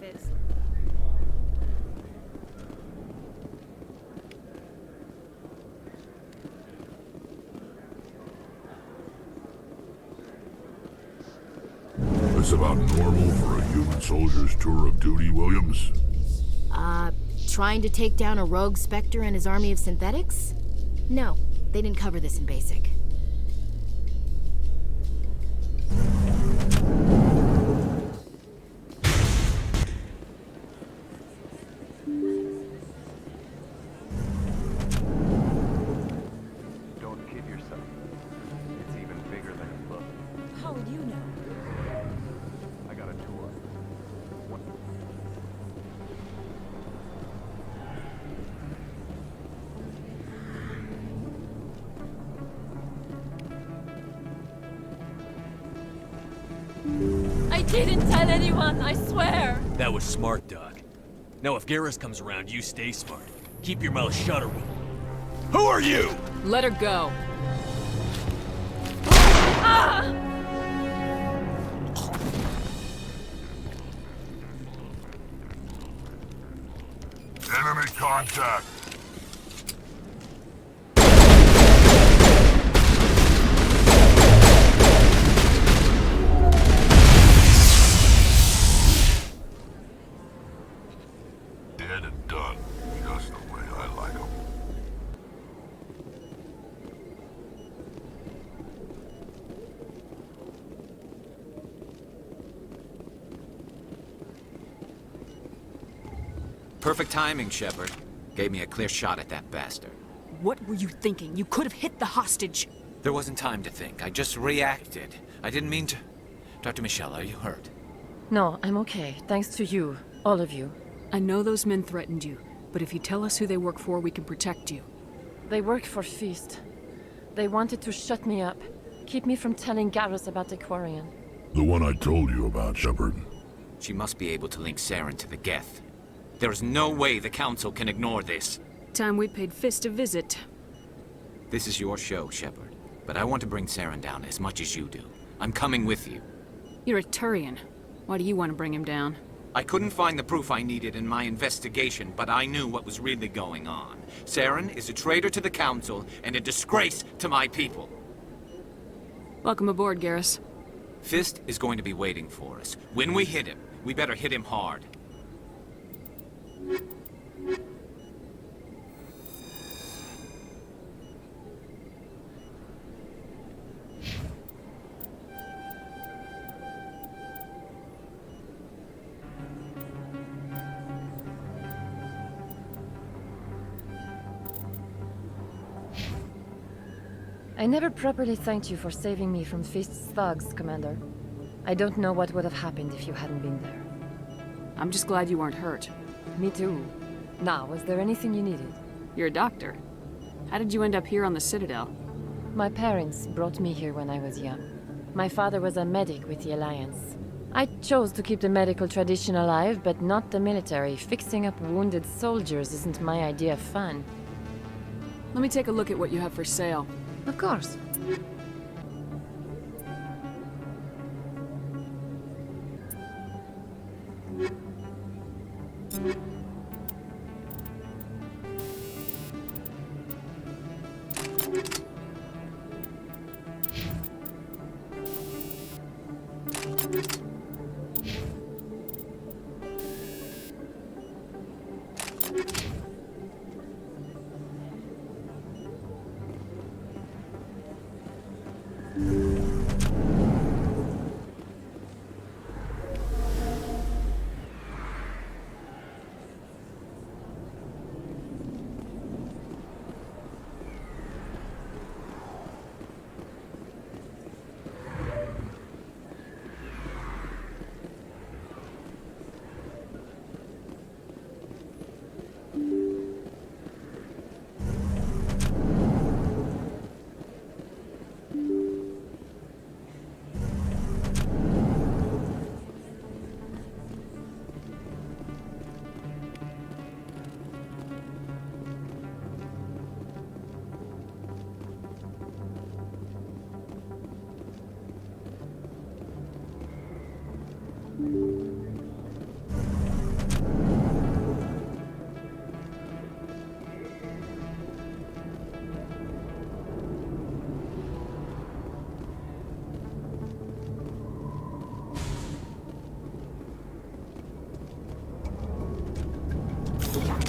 Fist. This about normal for a human soldier's tour of duty, Williams? Trying to take down a rogue Spectre and his army of synthetics? No, they didn't cover this in basic. Don't kid yourself. It's even bigger than it looks. How would you know? I got a tour. What? I didn't tell anyone, I swear! That was smart, Doc. Now if Garrus comes around, you stay smart. Keep your mouth shut or we'll... Who are you? Let her go. Ah! Enemy contact! Dead and done. Just the way I like 'em. Perfect timing, Shepard. Gave me a clear shot at that bastard. What were you thinking? You could have hit the hostage. There wasn't time to think. I just reacted. I didn't mean to... Dr. Michelle, are you hurt? No, I'm okay. Thanks to you. All of you. I know those men threatened you, but if you tell us who they work for, we can protect you. They work for Feast. They wanted to shut me up. Keep me from telling Garrus about the Quarian. The one I told you about, Shepard. She must be able to link Saren to the Geth. There is no way the Council can ignore this. Time we paid Fist a visit. This is your show, Shepard. But I want to bring Saren down as much as you do. I'm coming with you. You're a Turian. Why do you want to bring him down? I couldn't find the proof I needed in my investigation, but I knew what was really going on. Saren is a traitor to the Council and a disgrace to my people. Welcome aboard, Garrus. Fist is going to be waiting for us. When we hit him, we better hit him hard. I never properly thanked you for saving me from Feast's thugs, Commander. I don't know what would have happened if you hadn't been there. I'm just glad you weren't hurt. Me too. Now, was there anything you needed? You're a doctor. How did you end up here on the Citadel? My parents brought me here when I was young. My father was a medic with the Alliance. I chose to keep the medical tradition alive, but not the military. Fixing up wounded soldiers isn't my idea of fun. Let me take a look at what you have for sale. Of course.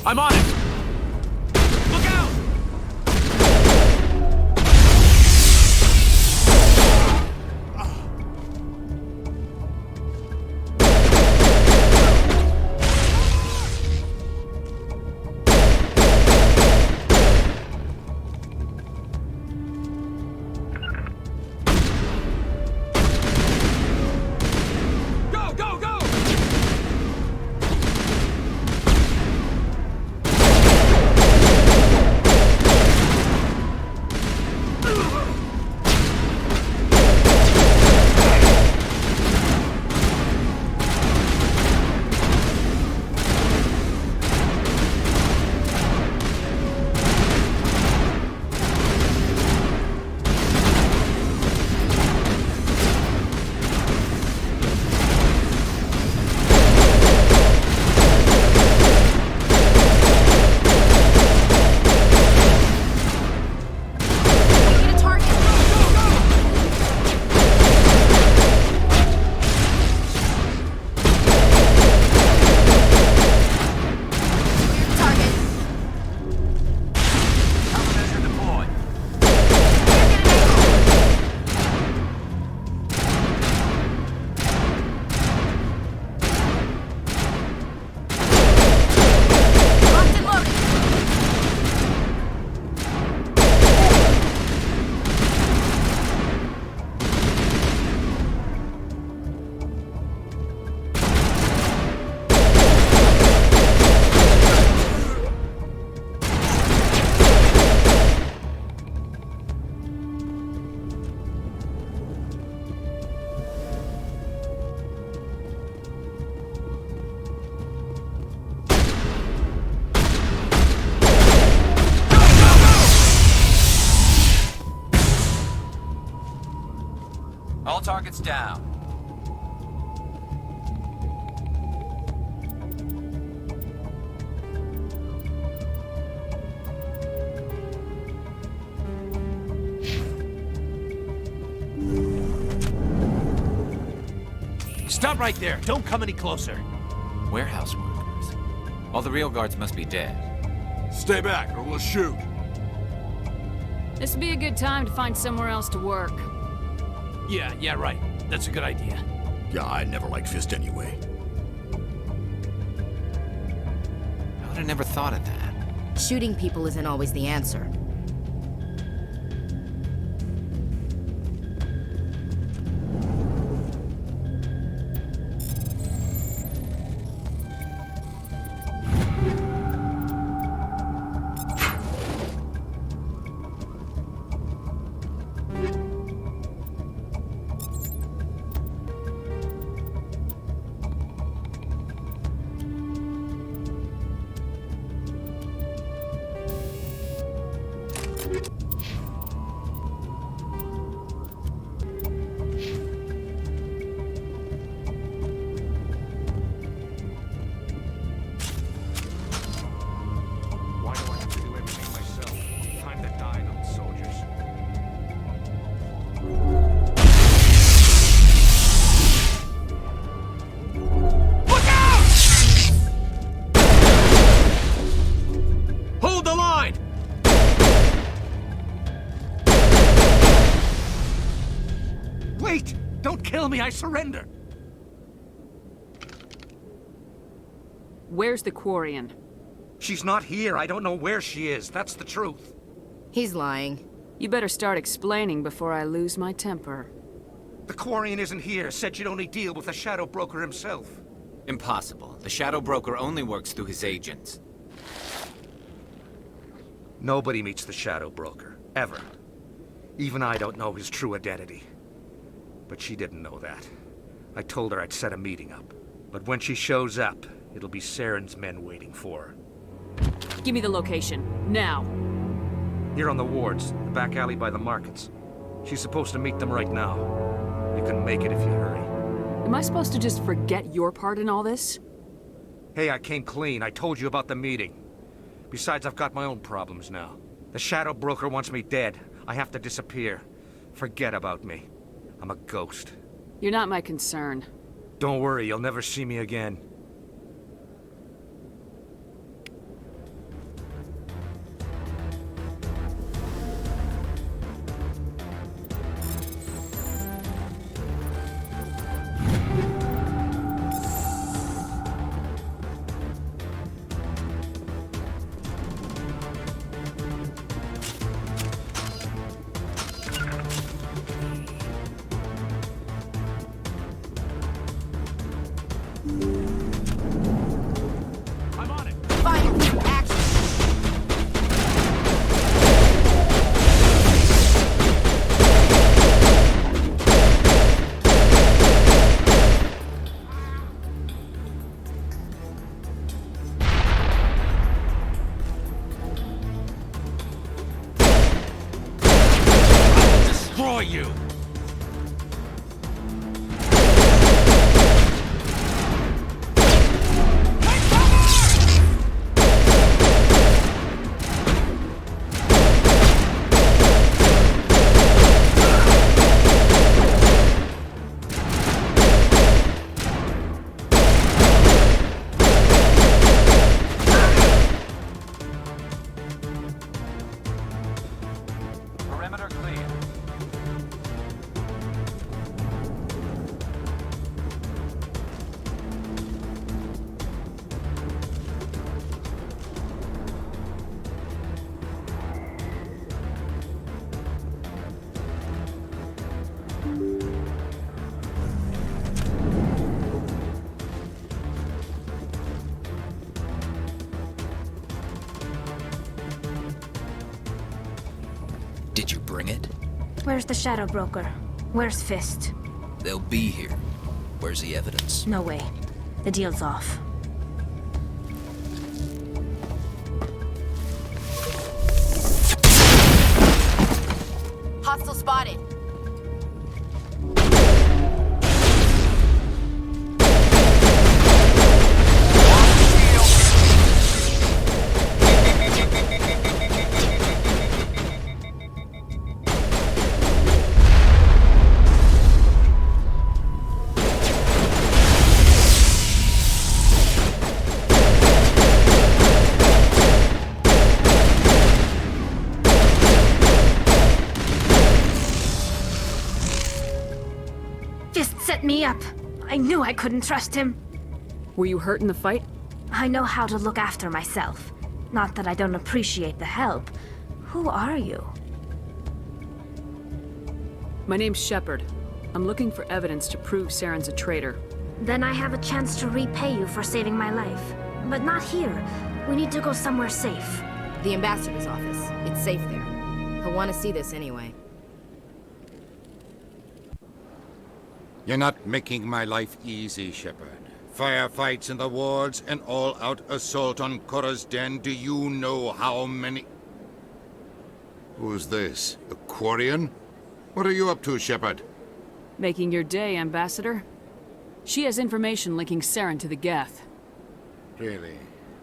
I'm on it! Look out! All targets down. Stop right there. Don't come any closer. Warehouse workers. All the real guards must be dead. Stay back, or we'll shoot. This would be a good time to find somewhere else to work. Yeah, right. That's a good idea. Yeah, I never liked Fist anyway. I would have never thought of that. Shooting people isn't always the answer. I surrender. Where's the Quarian? She's not here. I don't know where she is. That's the truth. He's lying. You better start explaining before I lose my temper. The Quarian isn't here. Said she'd only deal with the Shadow Broker himself. Impossible. The Shadow Broker only works through his agents. Nobody meets the Shadow Broker. Ever. Even I don't know his true identity. But she didn't know that. I told her I'd set a meeting up. But when she shows up, it'll be Saren's men waiting for her. Give me the location, now. Here on the wards, the back alley by the markets. She's supposed to meet them right now. You can make it if you hurry. Am I supposed to just forget your part in all this? Hey, I came clean. I told you about the meeting. Besides, I've got my own problems now. The Shadow Broker wants me dead. I have to disappear. Forget about me. I'm a ghost. You're not my concern. Don't worry, you'll never see me again. destroy you! Did you bring it? Where's the Shadow Broker? Where's Fist? They'll be here. Where's the evidence? No way. The deal's off. Hostile spotted. Set me up. I knew I couldn't trust him. Were you hurt in the fight? I know how to look after myself. Not that I don't appreciate the help. Who are you? My name's Shepard. I'm looking for evidence to prove Saren's a traitor. Then I have a chance to repay you for saving my life. But not here. We need to go somewhere safe. The ambassador's office. It's safe there. He'll want to see this anyway. You're not making my life easy, Shepard. Firefights in the wards, an all-out assault on Korra's den. Do you know how many... Who's this? A Quarian? What are you up to, Shepard? Making your day, Ambassador. She has information linking Saren to the Geth. Really?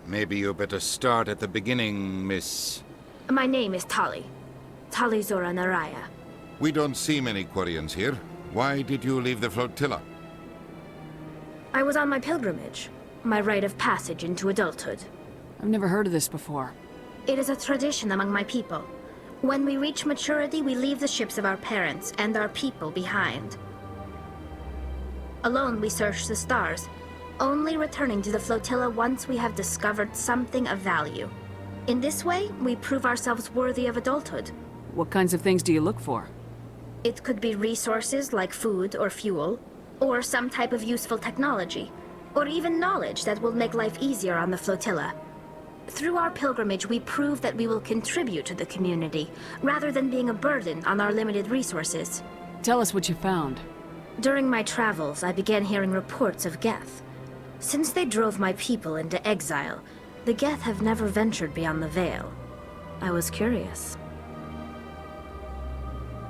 Maybe you better start at the beginning, Miss... My name is Tali. Tali Zora Naraya. We don't see many Quarians here. Why did you leave the flotilla? I was on my pilgrimage. My rite of passage into adulthood. I've never heard of this before. It is a tradition among my people. When we reach maturity, we leave the ships of our parents and our people behind. Alone, we search the stars, only returning to the flotilla once we have discovered something of value. In this way, we prove ourselves worthy of adulthood. What kinds of things do you look for? It could be resources like food or fuel, or some type of useful technology, or even knowledge that will make life easier on the flotilla. Through our pilgrimage, we prove that we will contribute to the community, rather than being a burden on our limited resources. Tell us what you found. During my travels, I began hearing reports of Geth. Since they drove my people into exile, the Geth have never ventured beyond the Veil. I was curious.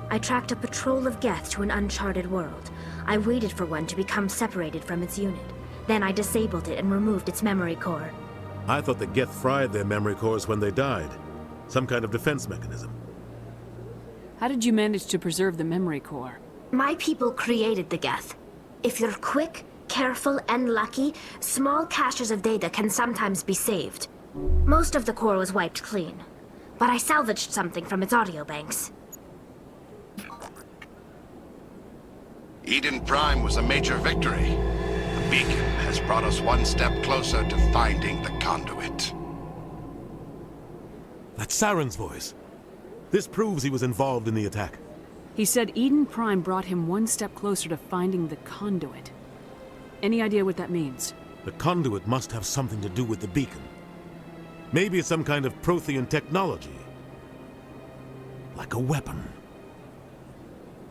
I tracked a patrol of Geth to an uncharted world. I waited for one to become separated from its unit. Then I disabled it and removed its memory core. I thought the Geth fried their memory cores when they died. Some kind of defense mechanism. How did you manage to preserve the memory core? My people created the Geth. If you're quick, careful, and lucky, small caches of data can sometimes be saved. Most of the core was wiped clean, but I salvaged something from its audio banks. Eden Prime was a major victory. The beacon has brought us one step closer to finding the conduit. That's Saren's voice. This proves he was involved in the attack. He said Eden Prime brought him one step closer to finding the conduit. Any idea what that means? The conduit must have something to do with the beacon. Maybe it's some kind of Prothean technology. Like a weapon.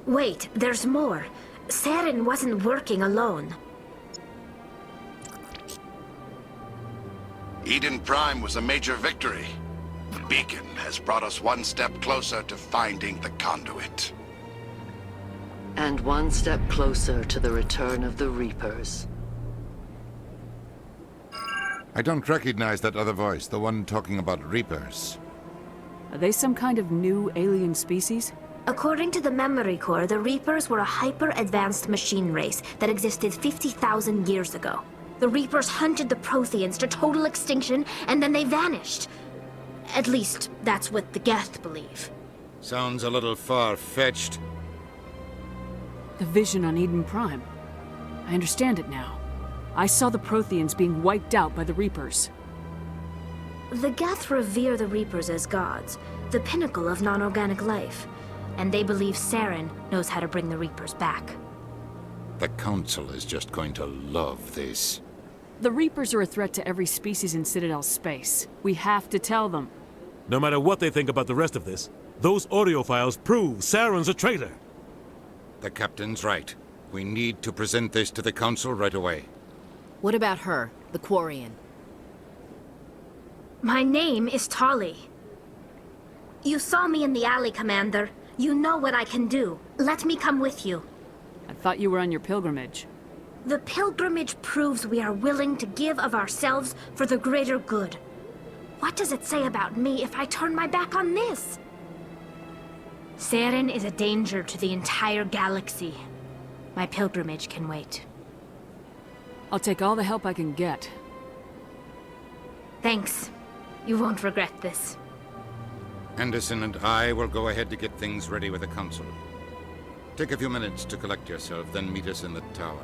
Wait, there's more. Saren wasn't working alone. Eden Prime was a major victory. The beacon has brought us one step closer to finding the conduit. And one step closer to the return of the Reapers. I don't recognize that other voice, the one talking about Reapers. Are they some kind of new alien species? According to the Memory Core, the Reapers were a hyper-advanced machine race that existed 50,000 years ago. The Reapers hunted the Protheans to total extinction, and then they vanished. At least, that's what the Geth believe. Sounds a little far-fetched. The vision on Eden Prime. I understand it now. I saw the Protheans being wiped out by the Reapers. The Geth revere the Reapers as gods, the pinnacle of non-organic life. And they believe Saren knows how to bring the Reapers back. The Council is just going to love this. The Reapers are a threat to every species in Citadel space. We have to tell them. No matter what they think about the rest of this, those audio files prove Saren's a traitor. The Captain's right. We need to present this to the Council right away. What about her, the Quarian? My name is Tali. You saw me in the alley, Commander. You know what I can do. Let me come with you. I thought you were on your pilgrimage. The pilgrimage proves we are willing to give of ourselves for the greater good. What does it say about me if I turn my back on this? Saren is a danger to the entire galaxy. My pilgrimage can wait. I'll take all the help I can get. Thanks. You won't regret this. Anderson and I will go ahead to get things ready with the Council. Take a few minutes to collect yourself, then meet us in the tower.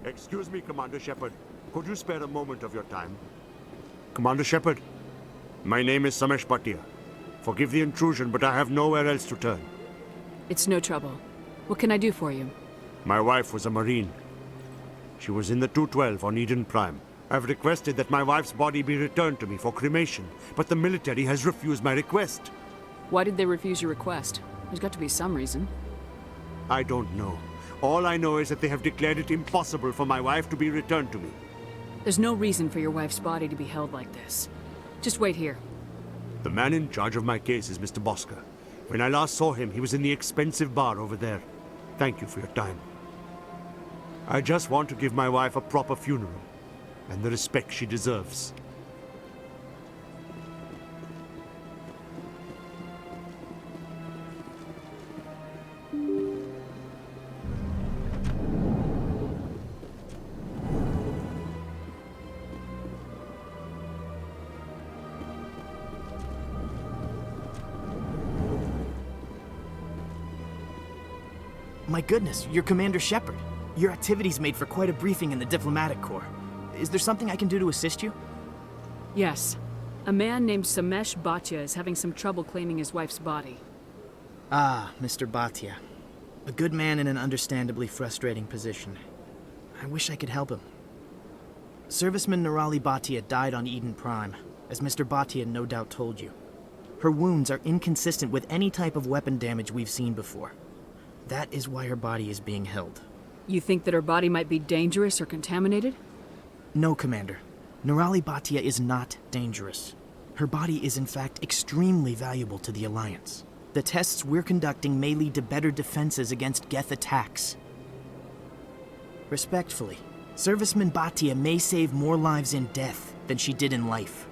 Excuse me, Commander Shepard. Could you spare a moment of your time? Commander Shepard, my name is Samesh Bhatia. Forgive the intrusion, but I have nowhere else to turn. It's no trouble. What can I do for you? My wife was a Marine. She was in the 212 on Eden Prime. I've requested that my wife's body be returned to me for cremation, but the military has refused my request. Why did they refuse your request? There's got to be some reason. I don't know. All I know is that they have declared it impossible for my wife to be returned to me. There's no reason for your wife's body to be held like this. Just wait here. The man in charge of my case is Mr. Bosker. When I last saw him, he was in the expensive bar over there. Thank you for your time. I just want to give my wife a proper funeral, and the respect she deserves. My goodness, you're Commander Shepard. Your activities made for quite a briefing in the Diplomatic Corps. Is there something I can do to assist you? Yes. A man named Samesh Bhatia is having some trouble claiming his wife's body. Ah, Mr. Bhatia. A good man in an understandably frustrating position. I wish I could help him. Serviceman Nirali Bhatia died on Eden Prime, as Mr. Bhatia no doubt told you. Her wounds are inconsistent with any type of weapon damage we've seen before. That is why her body is being held. You think that her body might be dangerous or contaminated? No, Commander. Nirali Bhatia is not dangerous. Her body is in fact extremely valuable to the Alliance. The tests we're conducting may lead to better defenses against Geth attacks. Respectfully, Serviceman Bhatia may save more lives in death than she did in life.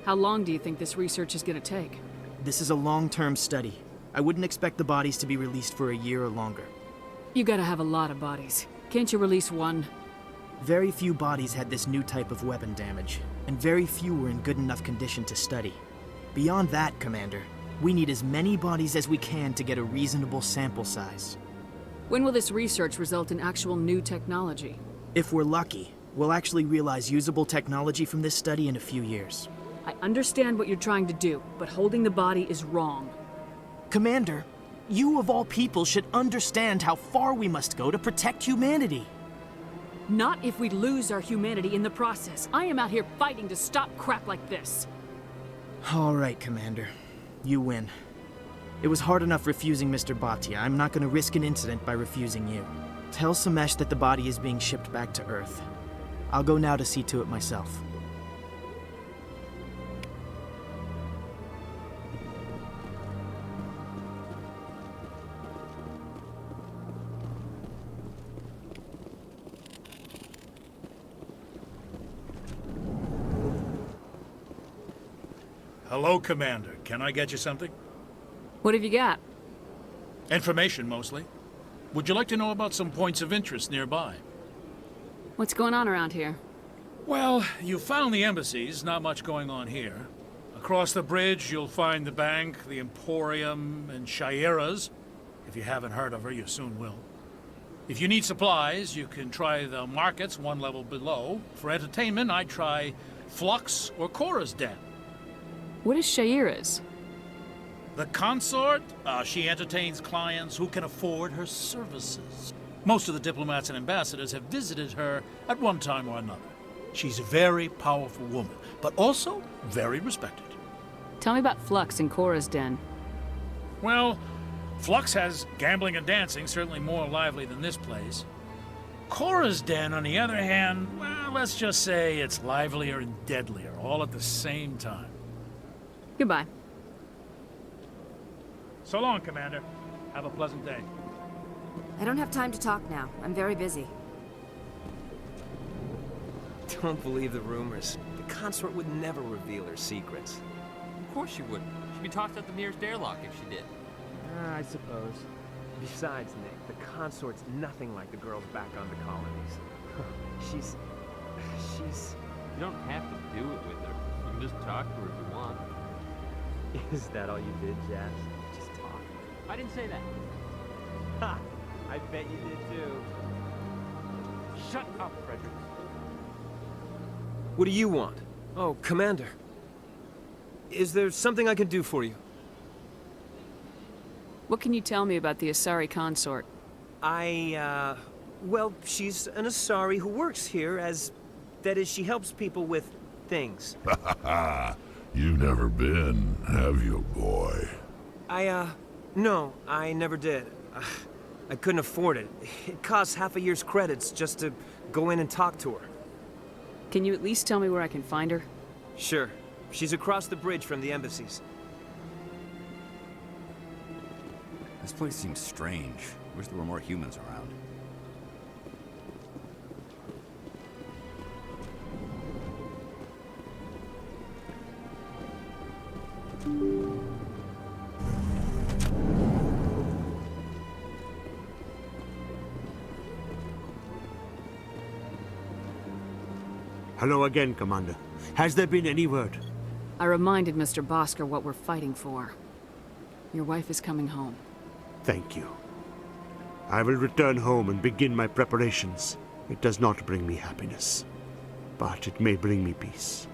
How long do you think this research is going to take? This is a long-term study. I wouldn't expect the bodies to be released for a year or longer. You gotta have a lot of bodies. Can't you release one? Very few bodies had this new type of weapon damage, and very few were in good enough condition to study. Beyond that, Commander, we need as many bodies as we can to get a reasonable sample size. When will this research result in actual new technology? If we're lucky, we'll actually realize usable technology from this study in a few years. I understand what you're trying to do, but holding the body is wrong. Commander, you of all people should understand how far we must go to protect humanity. Not if we lose our humanity in the process. I am out here fighting to stop crap like this. All right, Commander. You win. It was hard enough refusing Mr. Bhatia. I'm not going to risk an incident by refusing you. Tell Samesh that the body is being shipped back to Earth. I'll go now to see to it myself. Hello, Commander. Can I get you something? What have you got? Information, mostly. Would you like to know about some points of interest nearby? What's going on around here? Well, you found the embassies. Not much going on here. Across the bridge, you'll find the bank, the Emporium, and Shaira's. If you haven't heard of her, you soon will. If you need supplies, you can try the markets one level below. For entertainment, I'd try Flux or Cora's Den. What is Shaira's? The consort, she entertains clients who can afford her services. Most of the diplomats and ambassadors have visited her at one time or another. She's a very powerful woman, but also very respected. Tell me about Flux and Cora's Den. Well, Flux has gambling and dancing, certainly more lively than this place. Cora's Den, on the other hand, well, let's just say it's livelier and deadlier, all at the same time. Goodbye. So long, Commander. Have a pleasant day. I don't have time to talk now. I'm very busy. Don't believe the rumors. The consort would never reveal her secrets. Of course she wouldn't. She'd be tossed out the nearest airlock if she did. I suppose. Besides, Nick, the consort's nothing like the girls back on the colonies. She's... You don't have to do it with her. You can just talk to her if you want. Is that all you did, Jazz? Just talk? I didn't say that. Ha! I bet you did too. Shut up, Frederick. What do you want? Oh, Commander. Is there something I can do for you? What can you tell me about the Asari consort? Well, she's an Asari who works here as... That is, she helps people with things. Ha ha! You've never been, have you, boy? No, I never did. I couldn't afford it. It costs half a year's credits just to go in and talk to her. Can you at least tell me where I can find her? Sure. She's across the bridge from the embassies. This place seems strange. Wish there were more humans around. Hello again, Commander. Has there been any word? I reminded Mr. Bosker what we're fighting for. Your wife is coming home. Thank you. I will return home and begin my preparations. It does not bring me happiness, but it may bring me peace.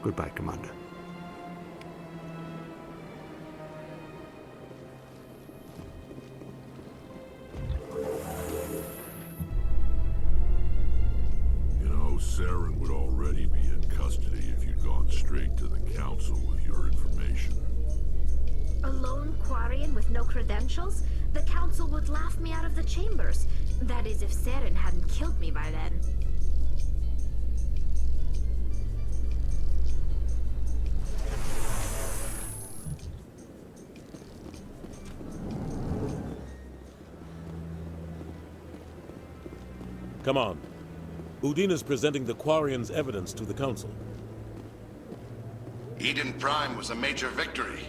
Goodbye, Commander. Saren would already be in custody if you'd gone straight to the Council with your information. A lone Quarian with no credentials? The Council would laugh me out of the chambers. That is, if Saren hadn't killed me by then. Come on. Udina's presenting the Quarian's evidence to the Council. Eden Prime was a major victory.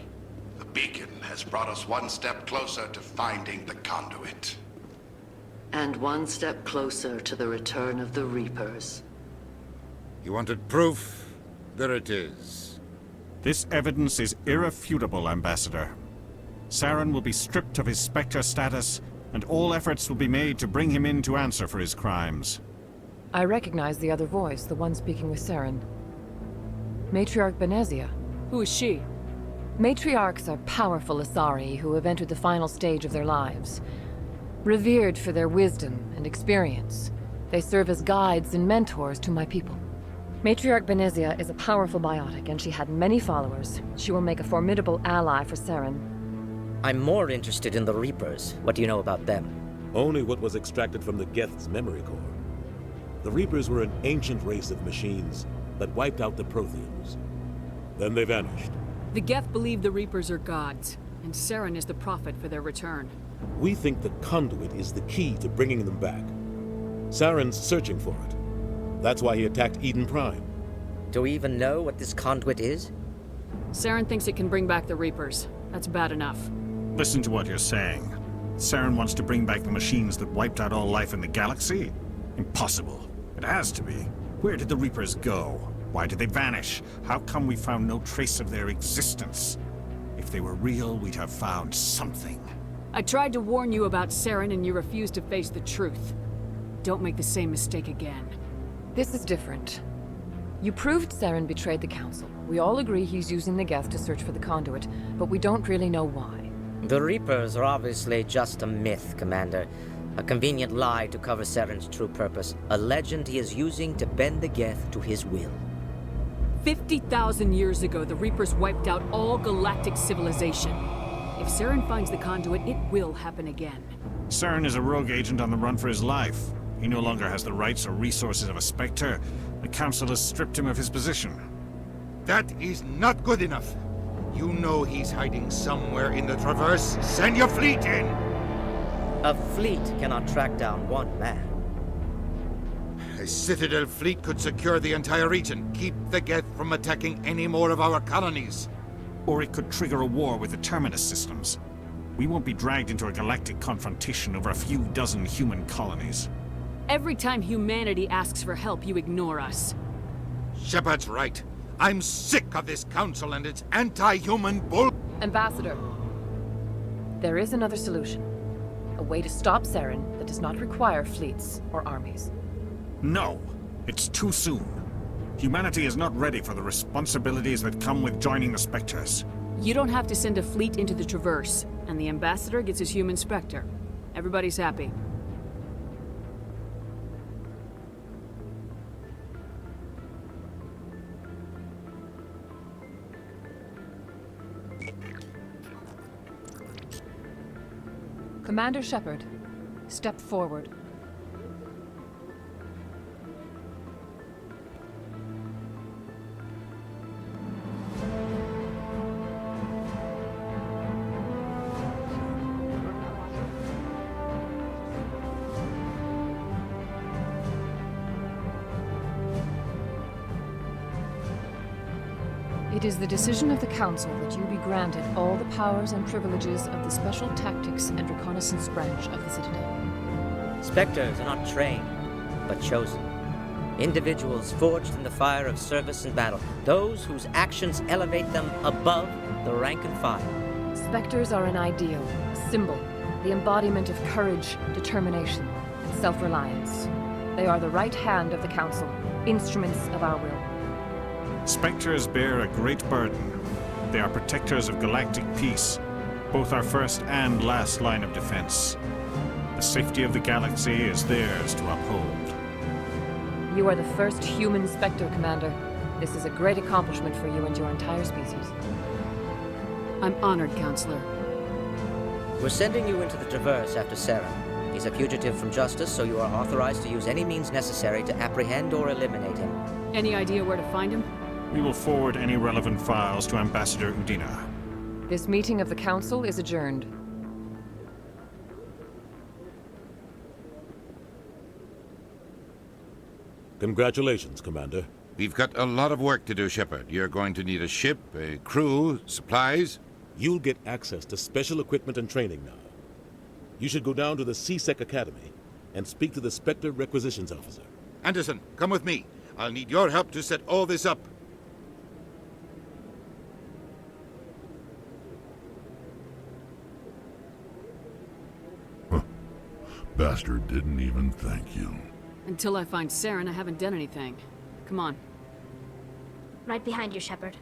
The beacon has brought us one step closer to finding the conduit. And one step closer to the return of the Reapers. You wanted proof? There it is. This evidence is irrefutable, Ambassador. Saren will be stripped of his Spectre status, and all efforts will be made to bring him in to answer for his crimes. I recognize the other voice, the one speaking with Saren. Matriarch Benezia. Who is she? Matriarchs are powerful Asari who have entered the final stage of their lives. Revered for their wisdom and experience, they serve as guides and mentors to my people. Matriarch Benezia is a powerful biotic, and she had many followers. She will make a formidable ally for Saren. I'm more interested in the Reapers. What do you know about them? Only what was extracted from the Geth's memory core. The Reapers were an ancient race of machines that wiped out the Protheans. Then they vanished. The Geth believe the Reapers are gods, and Saren is the prophet for their return. We think the conduit is the key to bringing them back. Saren's searching for it. That's why he attacked Eden Prime. Do we even know what this conduit is? Saren thinks it can bring back the Reapers. That's bad enough. Listen to what you're saying. Saren wants to bring back the machines that wiped out all life in the galaxy? Impossible. It has to be. Where did the Reapers go? Why did they vanish? How come we found no trace of their existence? If they were real, we'd have found something. I tried to warn you about Saren, and you refused to face the truth. Don't make the same mistake again. This is different. You proved Saren betrayed the Council. We all agree he's using the Geth to search for the conduit, but we don't really know why. The Reapers are obviously just a myth, Commander. A convenient lie to cover Saren's true purpose. A legend he is using to bend the Geth to his will. 50,000 years ago, the Reapers wiped out all galactic civilization. If Saren finds the conduit, it will happen again. Saren is a rogue agent on the run for his life. He no longer has the rights or resources of a Spectre. The Council has stripped him of his position. That is not good enough. You know he's hiding somewhere in the Traverse. Send your fleet in! A fleet cannot track down one man. A Citadel fleet could secure the entire region, keep the Geth from attacking any more of our colonies. Or it could trigger a war with the Terminus systems. We won't be dragged into a galactic confrontation over a few dozen human colonies. Every time humanity asks for help, you ignore us. Shepard's right. I'm sick of this council and its anti-human bull... Ambassador, there is another solution. A way to stop Saren that does not require fleets or armies. No, it's too soon. Humanity is not ready for the responsibilities that come with joining the Spectres. You don't have to send a fleet into the Traverse, and the Ambassador gets his human Spectre. Everybody's happy. Commander Shepard, step forward. It is the decision of the Council that you be granted all the powers and privileges of the Special Tactics and Reconnaissance branch of the Citadel. Spectres are not trained, but chosen. Individuals forged in the fire of service and battle. Those whose actions elevate them above the rank and file. Spectres are an ideal, a symbol, the embodiment of courage, determination, and self-reliance. They are the right hand of the Council, instruments of our will. Spectres bear a great burden. They are protectors of galactic peace, both our first and last line of defense. The safety of the galaxy is theirs to uphold. You are the first human Spectre, Commander. This is a great accomplishment for you and your entire species. I'm honored, Counselor. We're sending you into the Traverse after Saren. He's a fugitive from justice, so you are authorized to use any means necessary to apprehend or eliminate him. Any idea where to find him? We will forward any relevant files to Ambassador Udina. This meeting of the Council is adjourned. Congratulations, Commander. We've got a lot of work to do, Shepard. You're going to need a ship, a crew, supplies. You'll get access to special equipment and training now. You should go down to the C-Sec Academy and speak to the Spectre Requisitions Officer. Anderson, come with me. I'll need your help to set all this up. Bastard didn't even thank you. Until I find Saren, I haven't done anything. Come on. Right behind you, Shepard.